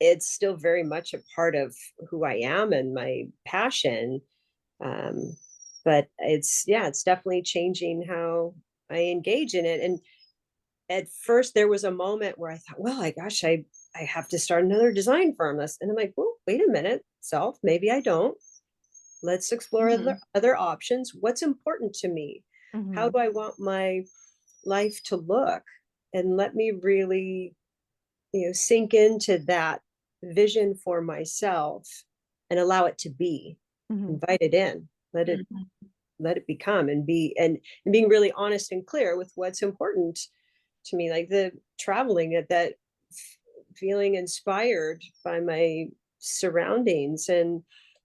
It's still very much a part of who I am and my passion. Um, but it's definitely changing how I engage in it. And at first there was a moment where I thought, well, I have to start another design firm. And I'm like, well, wait a minute, self, maybe I don't. Let's explore other options. What's important to me? How Mhm. do I want my life to look? And let me really, sink into that vision for myself and allow it to be. Mhm. Invite it in. Mhm. Let it become and be and being really honest and clear with what's important to me, like the traveling at that feeling inspired by my surroundings and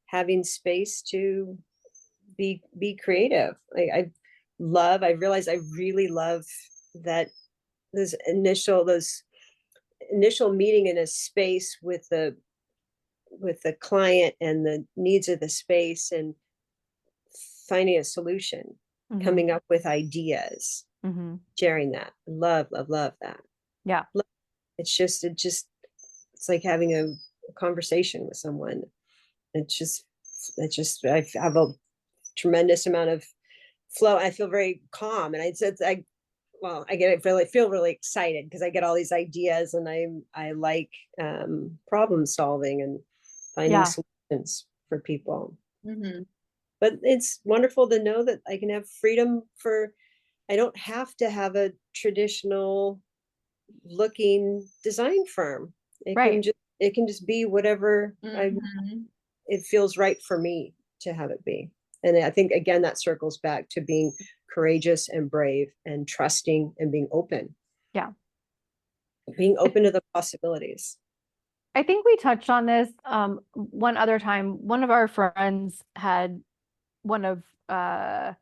having space to be creative. I realize I really love that those initial meeting in a space with the client and the needs of the space and finding a solution, Mhm. coming up with ideas, Mhm. sharing that. Love that. Yeah. It's like having a conversation with someone. I have a tremendous amount of flow. I feel very calm, and I feel really excited because I get all these ideas, and I like problem solving and finding Yeah. solutions for people. Mhm. But it's wonderful to know that I can have freedom I don't have to have a traditional looking design firm. Right. It can just be whatever Mhm. it feels right for me to have it be. And I think again that circles back to being courageous and brave and trusting and being open. Yeah. Being open to the possibilities. I think we touched on this one other time. One of our friends had one of a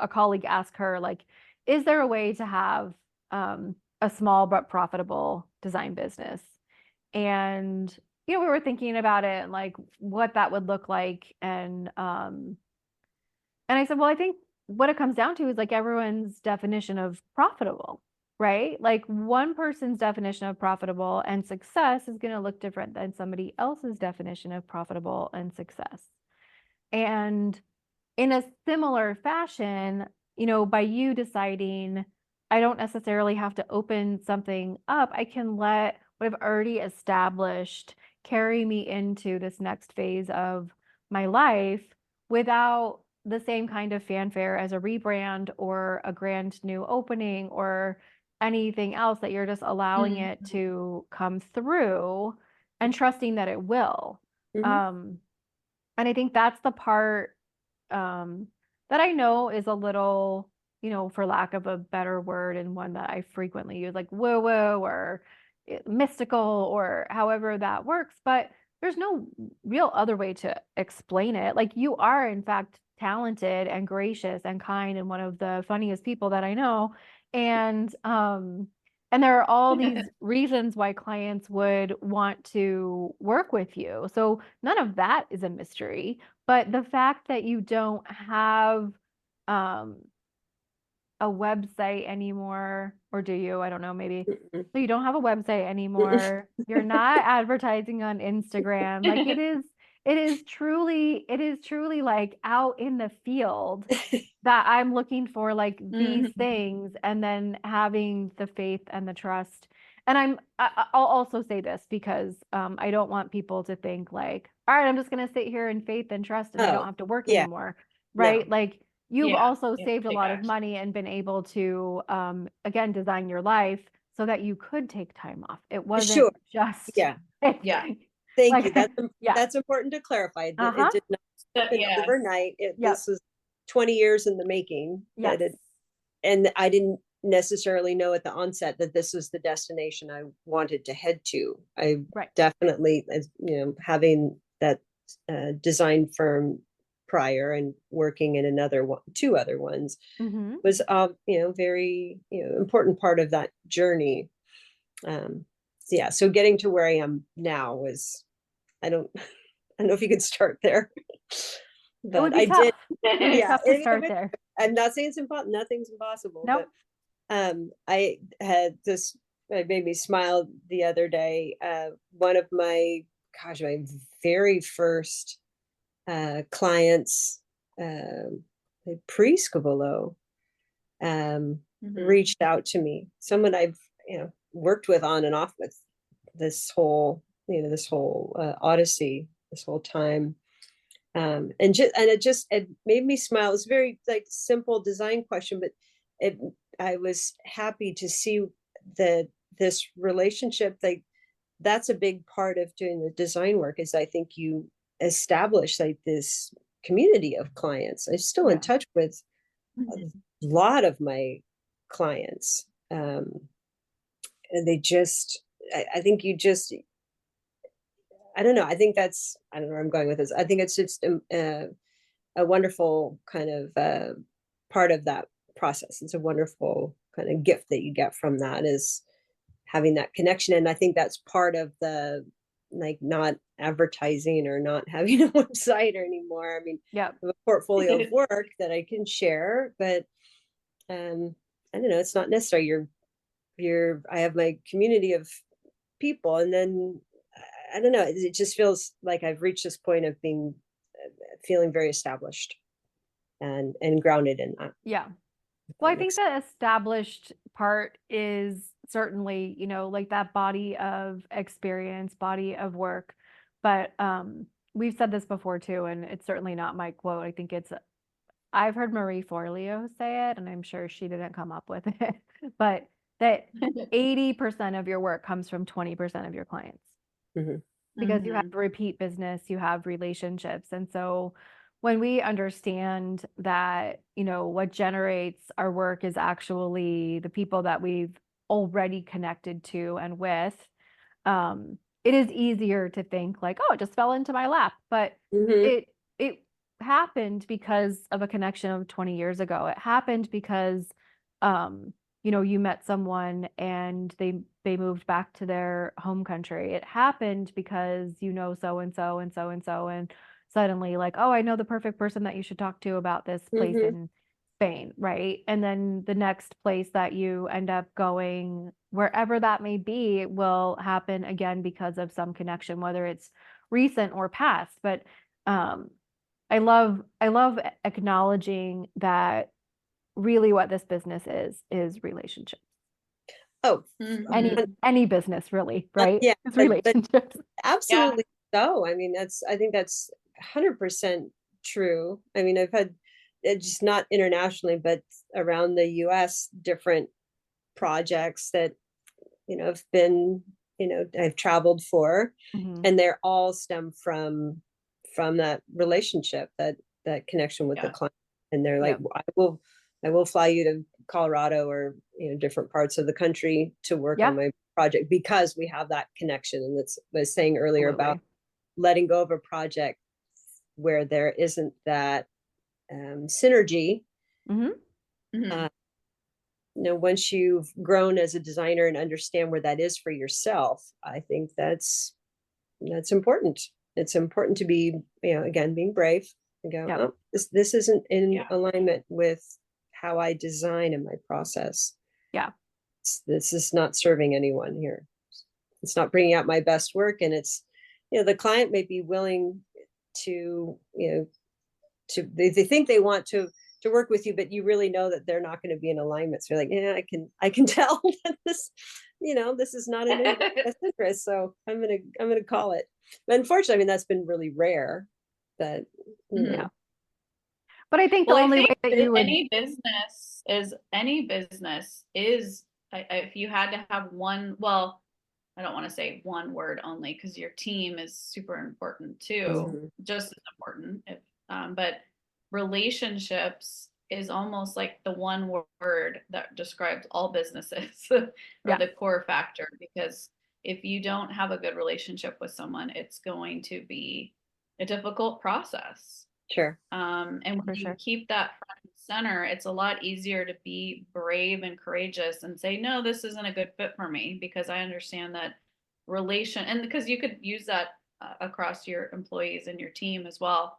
colleague ask her, like, is there a way to have a small but profitable design business? And we were thinking about it and like what that would look like. And I said, well, I think what it comes down to is like everyone's definition of profitable, right? Like one person's definition of profitable and success is going to look different than somebody else's definition of profitable and success. And in a similar fashion, by you deciding I don't necessarily have to open something up, I can let what I've already established carry me into this next phase of my life without the same kind of fanfare as a rebrand or a grand new opening or anything else, that you're just allowing it Mhm. to come through and trusting that it will. Mhm. Um, and I think that's the part um, that I know is a little, for lack of a better word, and one that I frequently use, like woo woo or mystical or however that works. But there's no real other way to explain it. Like you are, in fact, talented and gracious and kind and one of the funniest people that I know. And there are all these reasons why clients would want to work with you. So none of that is a mystery. But the fact that you don't have um, a website anymore, or do you? I don't know, maybe. Mm-mm. So you don't have a website Mm-mm. anymore. You're not advertising on Instagram. Like it is truly like out in the field that I'm looking for like these Mhm. things and then having the faith and the trust. And I'll also say this because I don't want people to think like, all right, I'm just gonna sit here in faith and trust and I don't Oh, have to work yeah, anymore. Right? no, Like you've Yeah, also yeah, saved a take lot of action. money and been able to again design your life so that you could take time off. It sure, wasn't just yeah. Yeah. Thank you. like yeah. That's important to clarify. Uh-huh. It did not happen Yeah. overnight. Yep. This was 20 years in the making Yes. and I didn't necessarily know at the onset that this was the destination I wanted to head to. I Right. definitely, having that design firm prior and working in two other ones Mm-hmm. was, very, important part of that journey. So yeah, so getting to where I am now was, I don't, I don't know if you could start there, It would but be I did. tough. It would be Yeah, tough to start there. I'm not saying nothing's impossible, Nope. but I had this, it made me smile the other day. One of my very first clients, pre-Scavolo, um, Mhm. reached out to me. Someone I've, worked with on and off with this whole odyssey, this whole time. It made me smile. It was a very like simple design question, but it I was happy to see that this relationship, like that's a big part of doing the design work, is I think you establish like this community of clients. I'm still in Yeah. touch with a Mhm. lot of my clients. And they just I think you just I don't know. I don't know where I'm going with this. I think it's just a wonderful kind of part of that process. It's a wonderful kind of gift that you get from that, is having that connection. And I think that's part of the, like, not advertising or not having a website or anymore. I mean, Yep. I have a portfolio of work that I can share, but um, I don't know, it's not necessary. I have my community of people, and then I don't know, it just feels like I've reached this point of being feeling very established and grounded in that. Yeah. If Well, that I think makes the established part is certainly, like that body of experience, body of work. But we've said this before too, and it's certainly not my quote. I think I've heard Marie Forleo say it, and I'm sure she didn't come up with it. But that 80% of your work comes from 20% of your clients. Mhm. Because you have repeat business, you have relationships. And so when we understand that, what generates our work is actually the people that we've already connected to and with, it is easier to think like, oh, it just fell into my lap. But Mhm. it happened because of a connection of 20 years ago. It happened because you met someone and they moved back to their home country. It happened because so and so and so and so, and suddenly like, oh, I know the perfect person that you should talk to about this place Mhm. in Spain, right? And then the next place that you end up going, wherever that may be, will happen again because of some connection, whether it's recent or past. But I love acknowledging that really what this business is relationships. Oh, Any business really, right? yeah, It's but relationships. absolutely so. I mean, I think that's 100% true. I mean, I've had just not internationally, but around the US, different projects that, have been, I've traveled for, Mhm. and they're all stem from that relationship, that connection with the client. And they're like, Yep. I will fly you to Colorado or, different parts of the country to work Yeah, on my project because we have that connection. And that's what I was saying earlier about absolutely. letting go of a project where there isn't that synergy. Hmm. Uh, once you've grown as a designer and understand where that is for yourself, I think that's important. It's important to be, again, being brave and go, Yep. oh, this isn't in alignment with how I design in my process. Yeah. This is not serving anyone here. It's not bringing out my best work. And it's, the client may be willing to, they think they want to work with you, but you really know that they're not going to be in alignment. So you're like, yeah, I can tell that this is not in anybody's best interest. So I'm gonna call it. But unfortunately, I mean, that's been really rare. That Yeah. But I think the Well, I only way think that you would, any business is, if you had to have one, well, I don't want to say one word only because your team is super important too, just as important. But relationships is almost like the one word that describes all businesses or yeah, the core factor, because if you don't have a good relationship with someone, it's going to be a difficult process. Sure. And when for you sure. keep that front and center, it's a lot easier to be brave and courageous and say, no, this isn't a good fit for me, because I understand that and because you could use that across your employees and your team as well.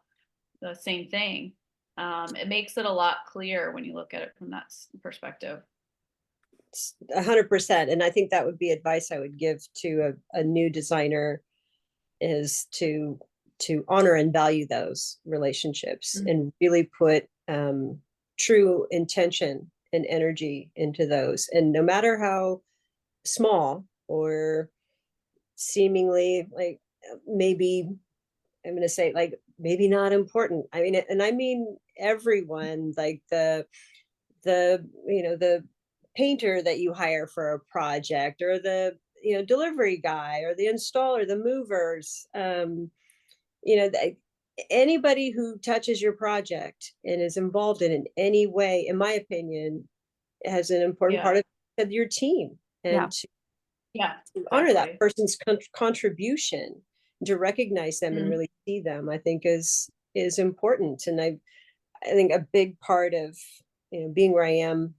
The same thing. It makes it a lot clearer when you look at it from that perspective. 100%. And I think that would be advice I would give to a new designer, is to honor and value those relationships and really put true intention and energy into those. And no matter how small or seemingly like, maybe I'm going to say like maybe not important. I mean, and I mean everyone, like the painter that you hire for a project, or the delivery guy, or the installer, the movers, anybody who touches your project and is involved in any way, in my opinion, has an important part of your team. Yeah. And to Exactly. honor that person's contribution, to recognize them and really see them, I think is important. And I think a big part of being where I am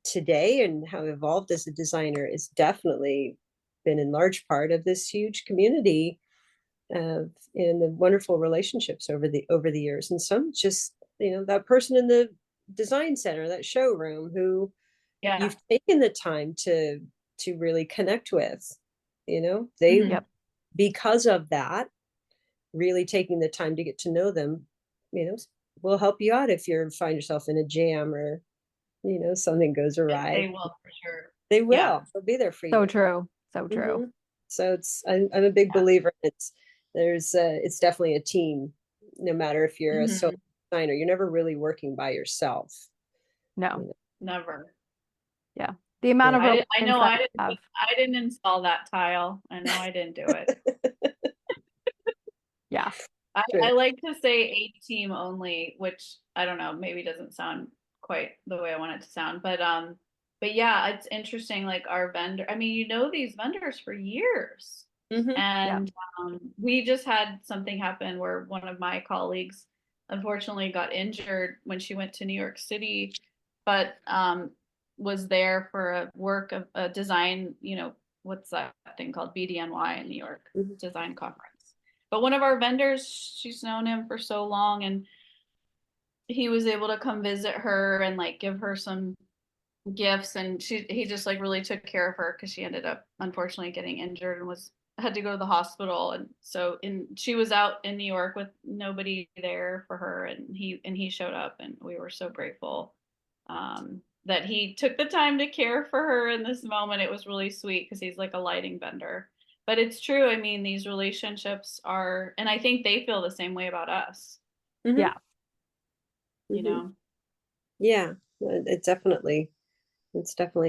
today and how I've evolved as a designer is definitely been in large part of this huge community and the wonderful relationships over the years. And some just that person in the design center, that showroom, who you've taken the time to really connect with, they Yep. because of that, really taking the time to get to know them, will help you out if you find yourself in a jam, or something goes awry. They will, for sure. They will. They'll be there for So you. true. So true. So I'm a big believer. It's definitely a team. No matter if you're a solo designer, you're never really working by yourself. No, Never. yeah. The amount of I reliance know that we have. I didn't install that tile. I know I didn't do it. Yeah. I like to say A team only, which I don't know, maybe doesn't sound quite the way I want it to sound, but yeah, it's interesting. Like our vendor, I mean, you know these vendors for years, Mhm. Yeah. and we just had something happen where one of my colleagues unfortunately got injured when she went to New York City, but was there for a work of a design, you know, what's that thing called BDNY in New York, Mhm. design conference. But one of our vendors, she's known him for so long, and he was able to come visit her and like give her some gifts, and he just like really took care of her because she ended up unfortunately getting injured and was had to go to the hospital. And so she was out in New York with nobody there for her, and he showed up, and we were so grateful that he took the time to care for her in this moment. It was really sweet because he's like a lighting vendor. But it's true. I mean, these relationships are, and I think they feel the same way about us, Mhm. Yeah. you Mhm. know? Yeah, it's definitely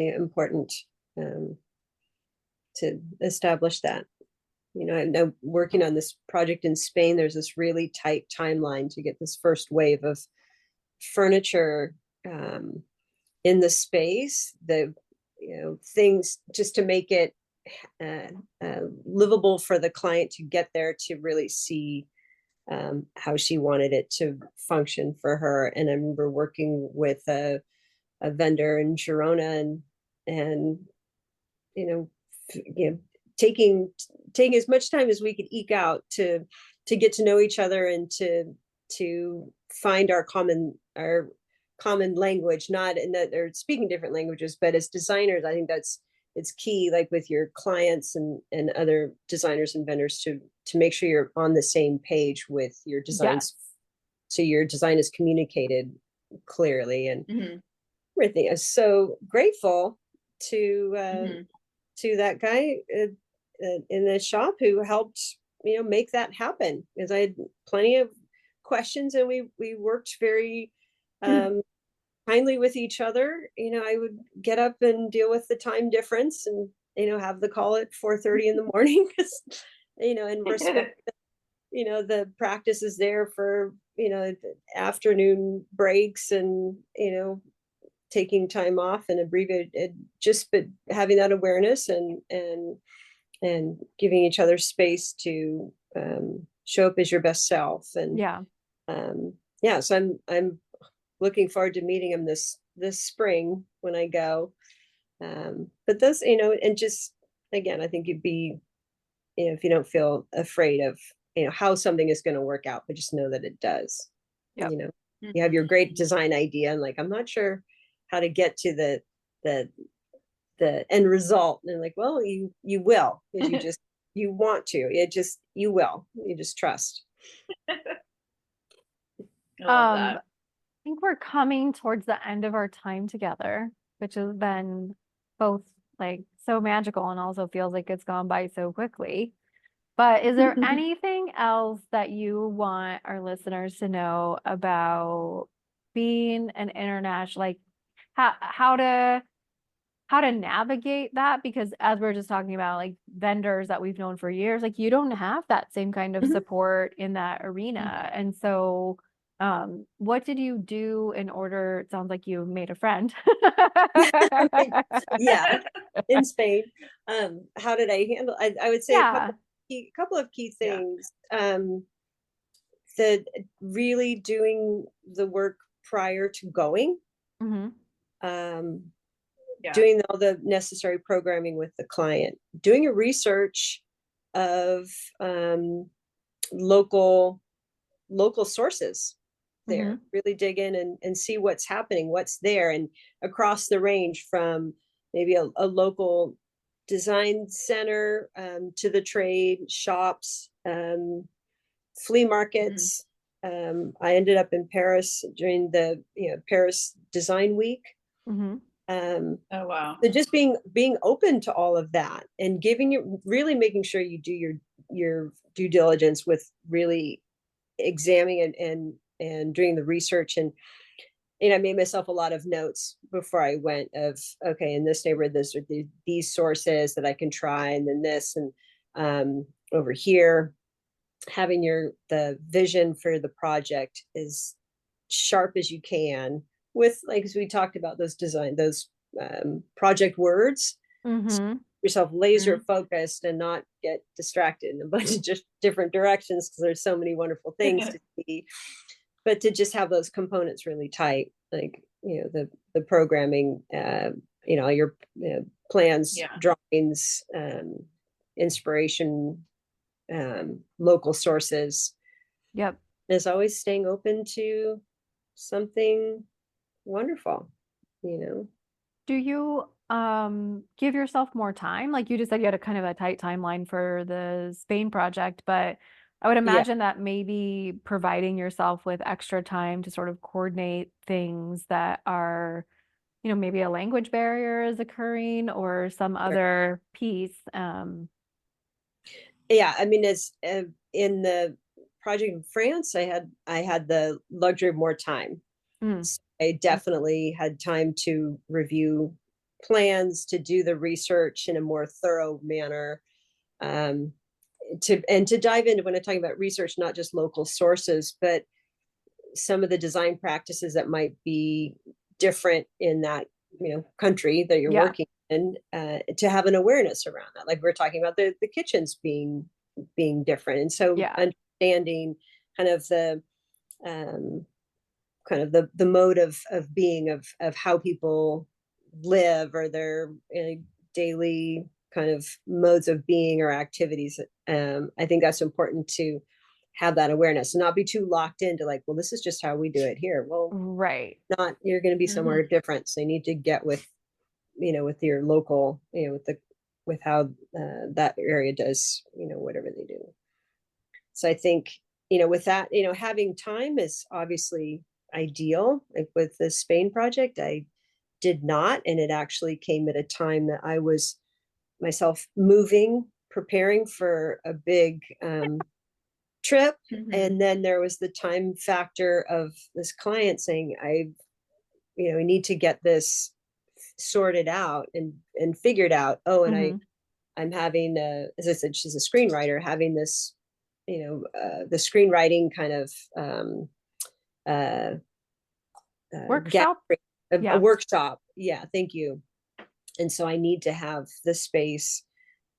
important um, to establish that. You know, I'm now working on this project in Spain. There's this really tight timeline to get this first wave of furniture in the space. The things just to make it livable for the client to get there to really see how she wanted it to function for her. And I remember working with a vendor in Girona, and you know, taking as much time as we could eke out to get to know each other and to find our common language, not in that they're speaking different languages, but as designers, I think it's key, like with your clients and other designers and vendors, to make sure you're on the same page with your designs, Yes. so your design is communicated clearly. And Mm-hmm. everything is so grateful to Mm-hmm. to that guy in the shop who helped make that happen, because I had plenty of questions, and we worked very kindly with each other. I would get up and deal with the time difference, and have the call at 4:30 in the morning, because and respect the practice is there for afternoon breaks, and taking time off and abbreviated, just but having that awareness and giving each other space to show up as your best self. And Yeah. yeah, so I'm looking forward to meeting him this spring when I go. But this, and just again, I think you'd be, if you don't feel afraid of how something is going to work out, but just know that it does. Yep. You have your great design idea, and like, I'm not sure how to get to the the end result, and like, well, you will, because you want to, you will, you just trust. I love I that. think we're coming towards the end of our time together, which has been both like so magical and also feels like it's gone by so quickly. But is there anything else that you want our listeners to know about being an international, like how to navigate that? Because as we are just talking about, like vendors that we've known for years, like you don't have that same kind of Mhm. support in that arena. And so what did you do in order? It sounds like you made a friend. Yeah, in Spain. How did I handle? I would say a Yeah. couple of key Yeah. things. The really doing the work prior to going. Hmm. Um, Yeah. Doing all the necessary programming with the client, doing a research of local sources Hmm. there, really dig in and see what's happening, what's there, and across the range from maybe a local design center to the trade shops, flea Mm-hmm. markets. I ended up in Paris during the Paris Design Week. Hmm. Um, Oh wow. so just being open to all of that, and giving you, really making sure you do your due diligence with really examining and doing the research, I made myself a lot of notes before I went of, okay, in this neighborhood, this are these sources that I can try, and then this, and over here, having the vision for the project as sharp as you can with, like, as we talked about, those project words, Mm-hmm. yourself laser focused and not get distracted in a bunch of just different directions, because there's so many wonderful things to see, but to just have those components really tight, like, the programming, your plans, drawings, inspiration, local sources. Yep. Is always staying open to something wonderful. Do you give yourself more time? Like you just said you had a kind of a tight timeline for the Spain project, but I would Yeah. imagine that maybe providing yourself with extra time to sort of coordinate things that are, maybe a language barrier is occurring or some other piece. Yeah, I mean, as in the project in France, I had the luxury of more time. Mm. So I definitely had time to review plans, to do the research in a more thorough manner, to dive into, when I'm talking about research, not just local sources, but some of the design practices that might be different in that country that you're Yeah. working in, to have an awareness around that. Like we're talking about the kitchens being different, and so Yeah. understanding kind of the the mode of being of how people live, or their daily kind of modes of being or activities. I think that's important to have that awareness and not be too locked into, like, well, this is just how we do it here. Well, Right. not, you're going to be somewhere different. So you need to get with, with your local, with how that area does, whatever they do. So I think, with that, having time is obviously ideal. Like with the Spain project, I did not. And it actually came at a time that I was myself moving, preparing for a big trip. And then there was the time factor of this client saying, we need to get this sorted out and figured out. Oh, and I'm having as I said, she's a screenwriter, having this, the screenwriting kind of uh, Workshop. a workshop. Yeah, thank you. And so I need to have the space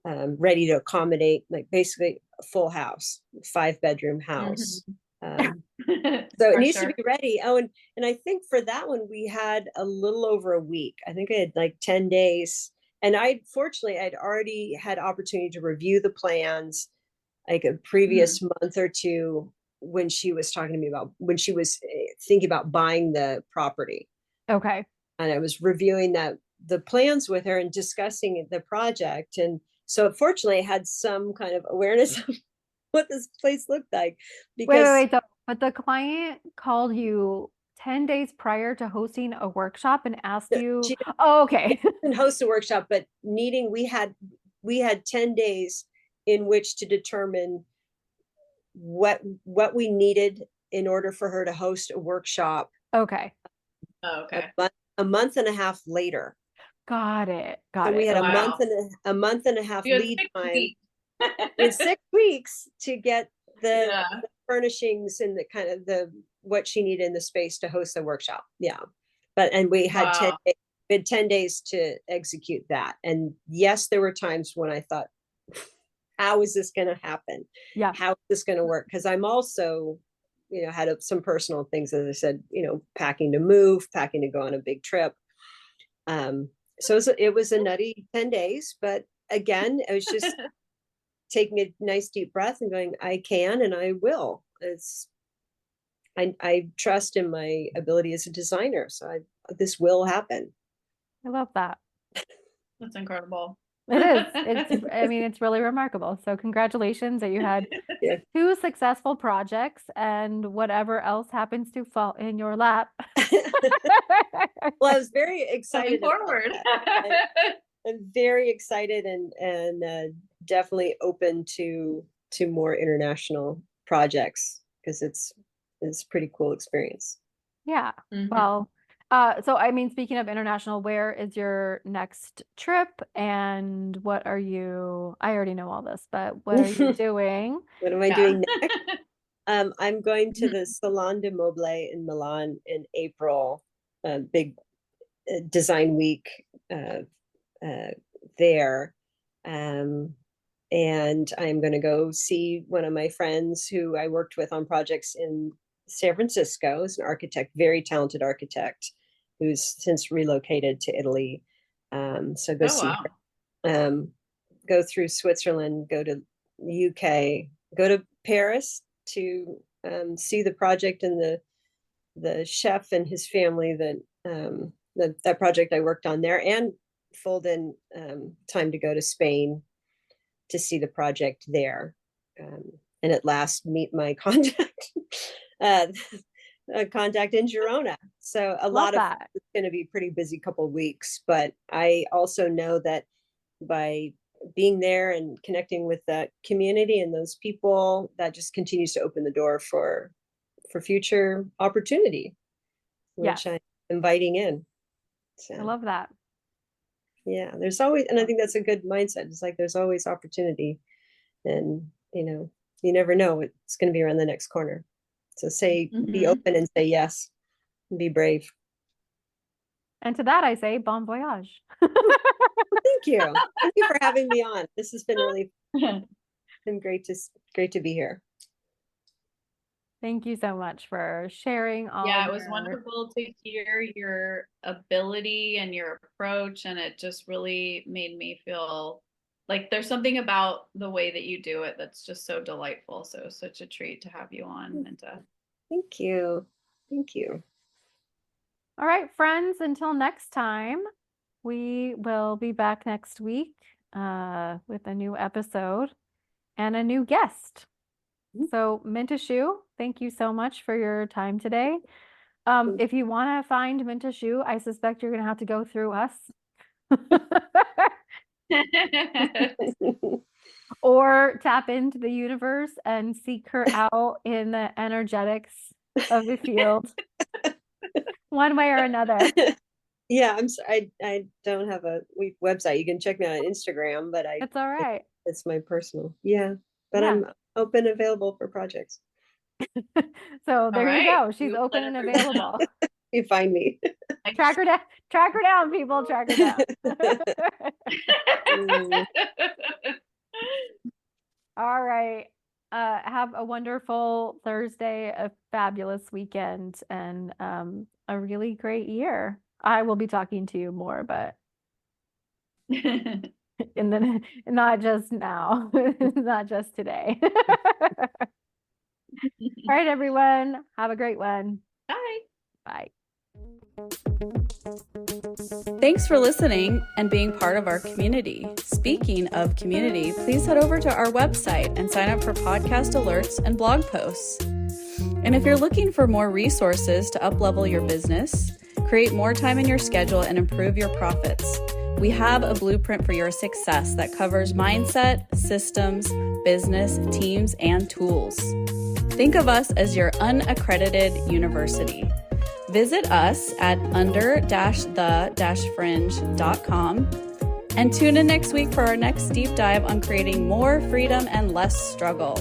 ready to accommodate, like, basically a full house, 5-bedroom house. So it needs to be ready. Oh, and I think for that one, we had a little over a week. I think I had like 10 days. And I'd already had opportunity to review the plans like a previous month or two, when she was talking to me about, when she was thinking about buying the property. Okay. And I was reviewing the plans with her and discussing the project. And so fortunately I had some kind of awareness of what this place looked like. Because wait. But the client called you 10 days prior to hosting a workshop and asked you, oh, okay. didn't host a workshop, but we had 10 days in which to determine what we needed in order for her to host a workshop. Okay. Oh, okay. A month and a half later. Got it. So we had a month and a half lead time. In 6 weeks to get the furnishings and the kind of what she needed in the space to host the workshop. Yeah. And we had 10 days to execute that. And yes, there were times when I thought, how is this going to happen? Yeah. How is this going to work? Because I'm also, had some personal things, as I said, packing to move, packing to go on a big trip. So it was a nutty 10 days, but again, it was just taking a nice deep breath and going, I can, and I will. I trust in my ability as a designer. So this will happen. I love that. That's incredible. It is. I mean, it's really remarkable. So congratulations that you had 2 successful projects and whatever else happens to fall in your lap. Well, I was very excited. Forward. I'm very excited and definitely open to more international projects, because it's a pretty cool experience. Yeah. Mhm. Well, so I mean, speaking of international, where is your next trip and what are you, I already know all this, but what are you doing? What am I Yeah. doing next? I'm going to the Salon de Mobile in Milan in April, a big design week there. Um, and I'm going to go see one of my friends who I worked with on projects in San Francisco. Is an architect, very talented architect, who's since relocated to Italy. So go Oh, see wow. her. Go through Switzerland, go to UK, go to Paris to see the project and the chef and his family that project I worked on there, and fold in time to go to Spain to see the project there, and at last meet my contact uh, contact in Girona. So a Love lot of that. it's going to be a pretty busy couple of weeks, but I also know that by being there and connecting with that community and those people, that just continues to open the door for future opportunity, Yes. which I'm inviting in. I So love that. yeah, there's always, and I think that's a good mindset. It's like there's always opportunity, and you never know it's going to be around the next corner. So be Mhm. open and say yes, and be brave. And to that I say bon voyage. Thank you. Thank you for having me on. This has been really been great to be here. Thank you so much for sharing all Yeah, it was your, wonderful to hear your ability and your approach, and it just really made me feel like there's something about the way that you do it that's just so delightful. So such a treat to have you on, Minta. Thank you. Thank you. all right, friends, until next time, we will be back next week with a new episode and a new guest. So Minta Hsu, thank you so much for your time today. If you want to find Minta Hsu, I suspect you're going to have to go through us. Or tap into the universe and seek her out in the energetics of the field, one way or another. Yeah, I'm sorry. I don't have a website. You can check me out on Instagram, but It's all right. it's my personal. Yeah, but Yeah. I'm open, available for projects. So there you right. go. She's You open let and everyone available. You find me. Track her down. Track her down, people. Track her down. Mm. All right. Have a wonderful Thursday, a fabulous weekend, and a really great year. I will be talking to you more, but and then not just now, not just today. All right, everyone. Have a great one. Bye. Bye. Thanks for listening and being part of our community. Speaking of community, please head over to our website and sign up for podcast alerts and blog posts. And if you're looking for more resources to uplevel your business, create more time in your schedule, and improve your profits, we have a blueprint for your success that covers mindset, systems, business, teams, and tools. Think of us as your unaccredited university. Visit us at under-the-fringe.com and tune in next week for our next deep dive on creating more freedom and less struggle.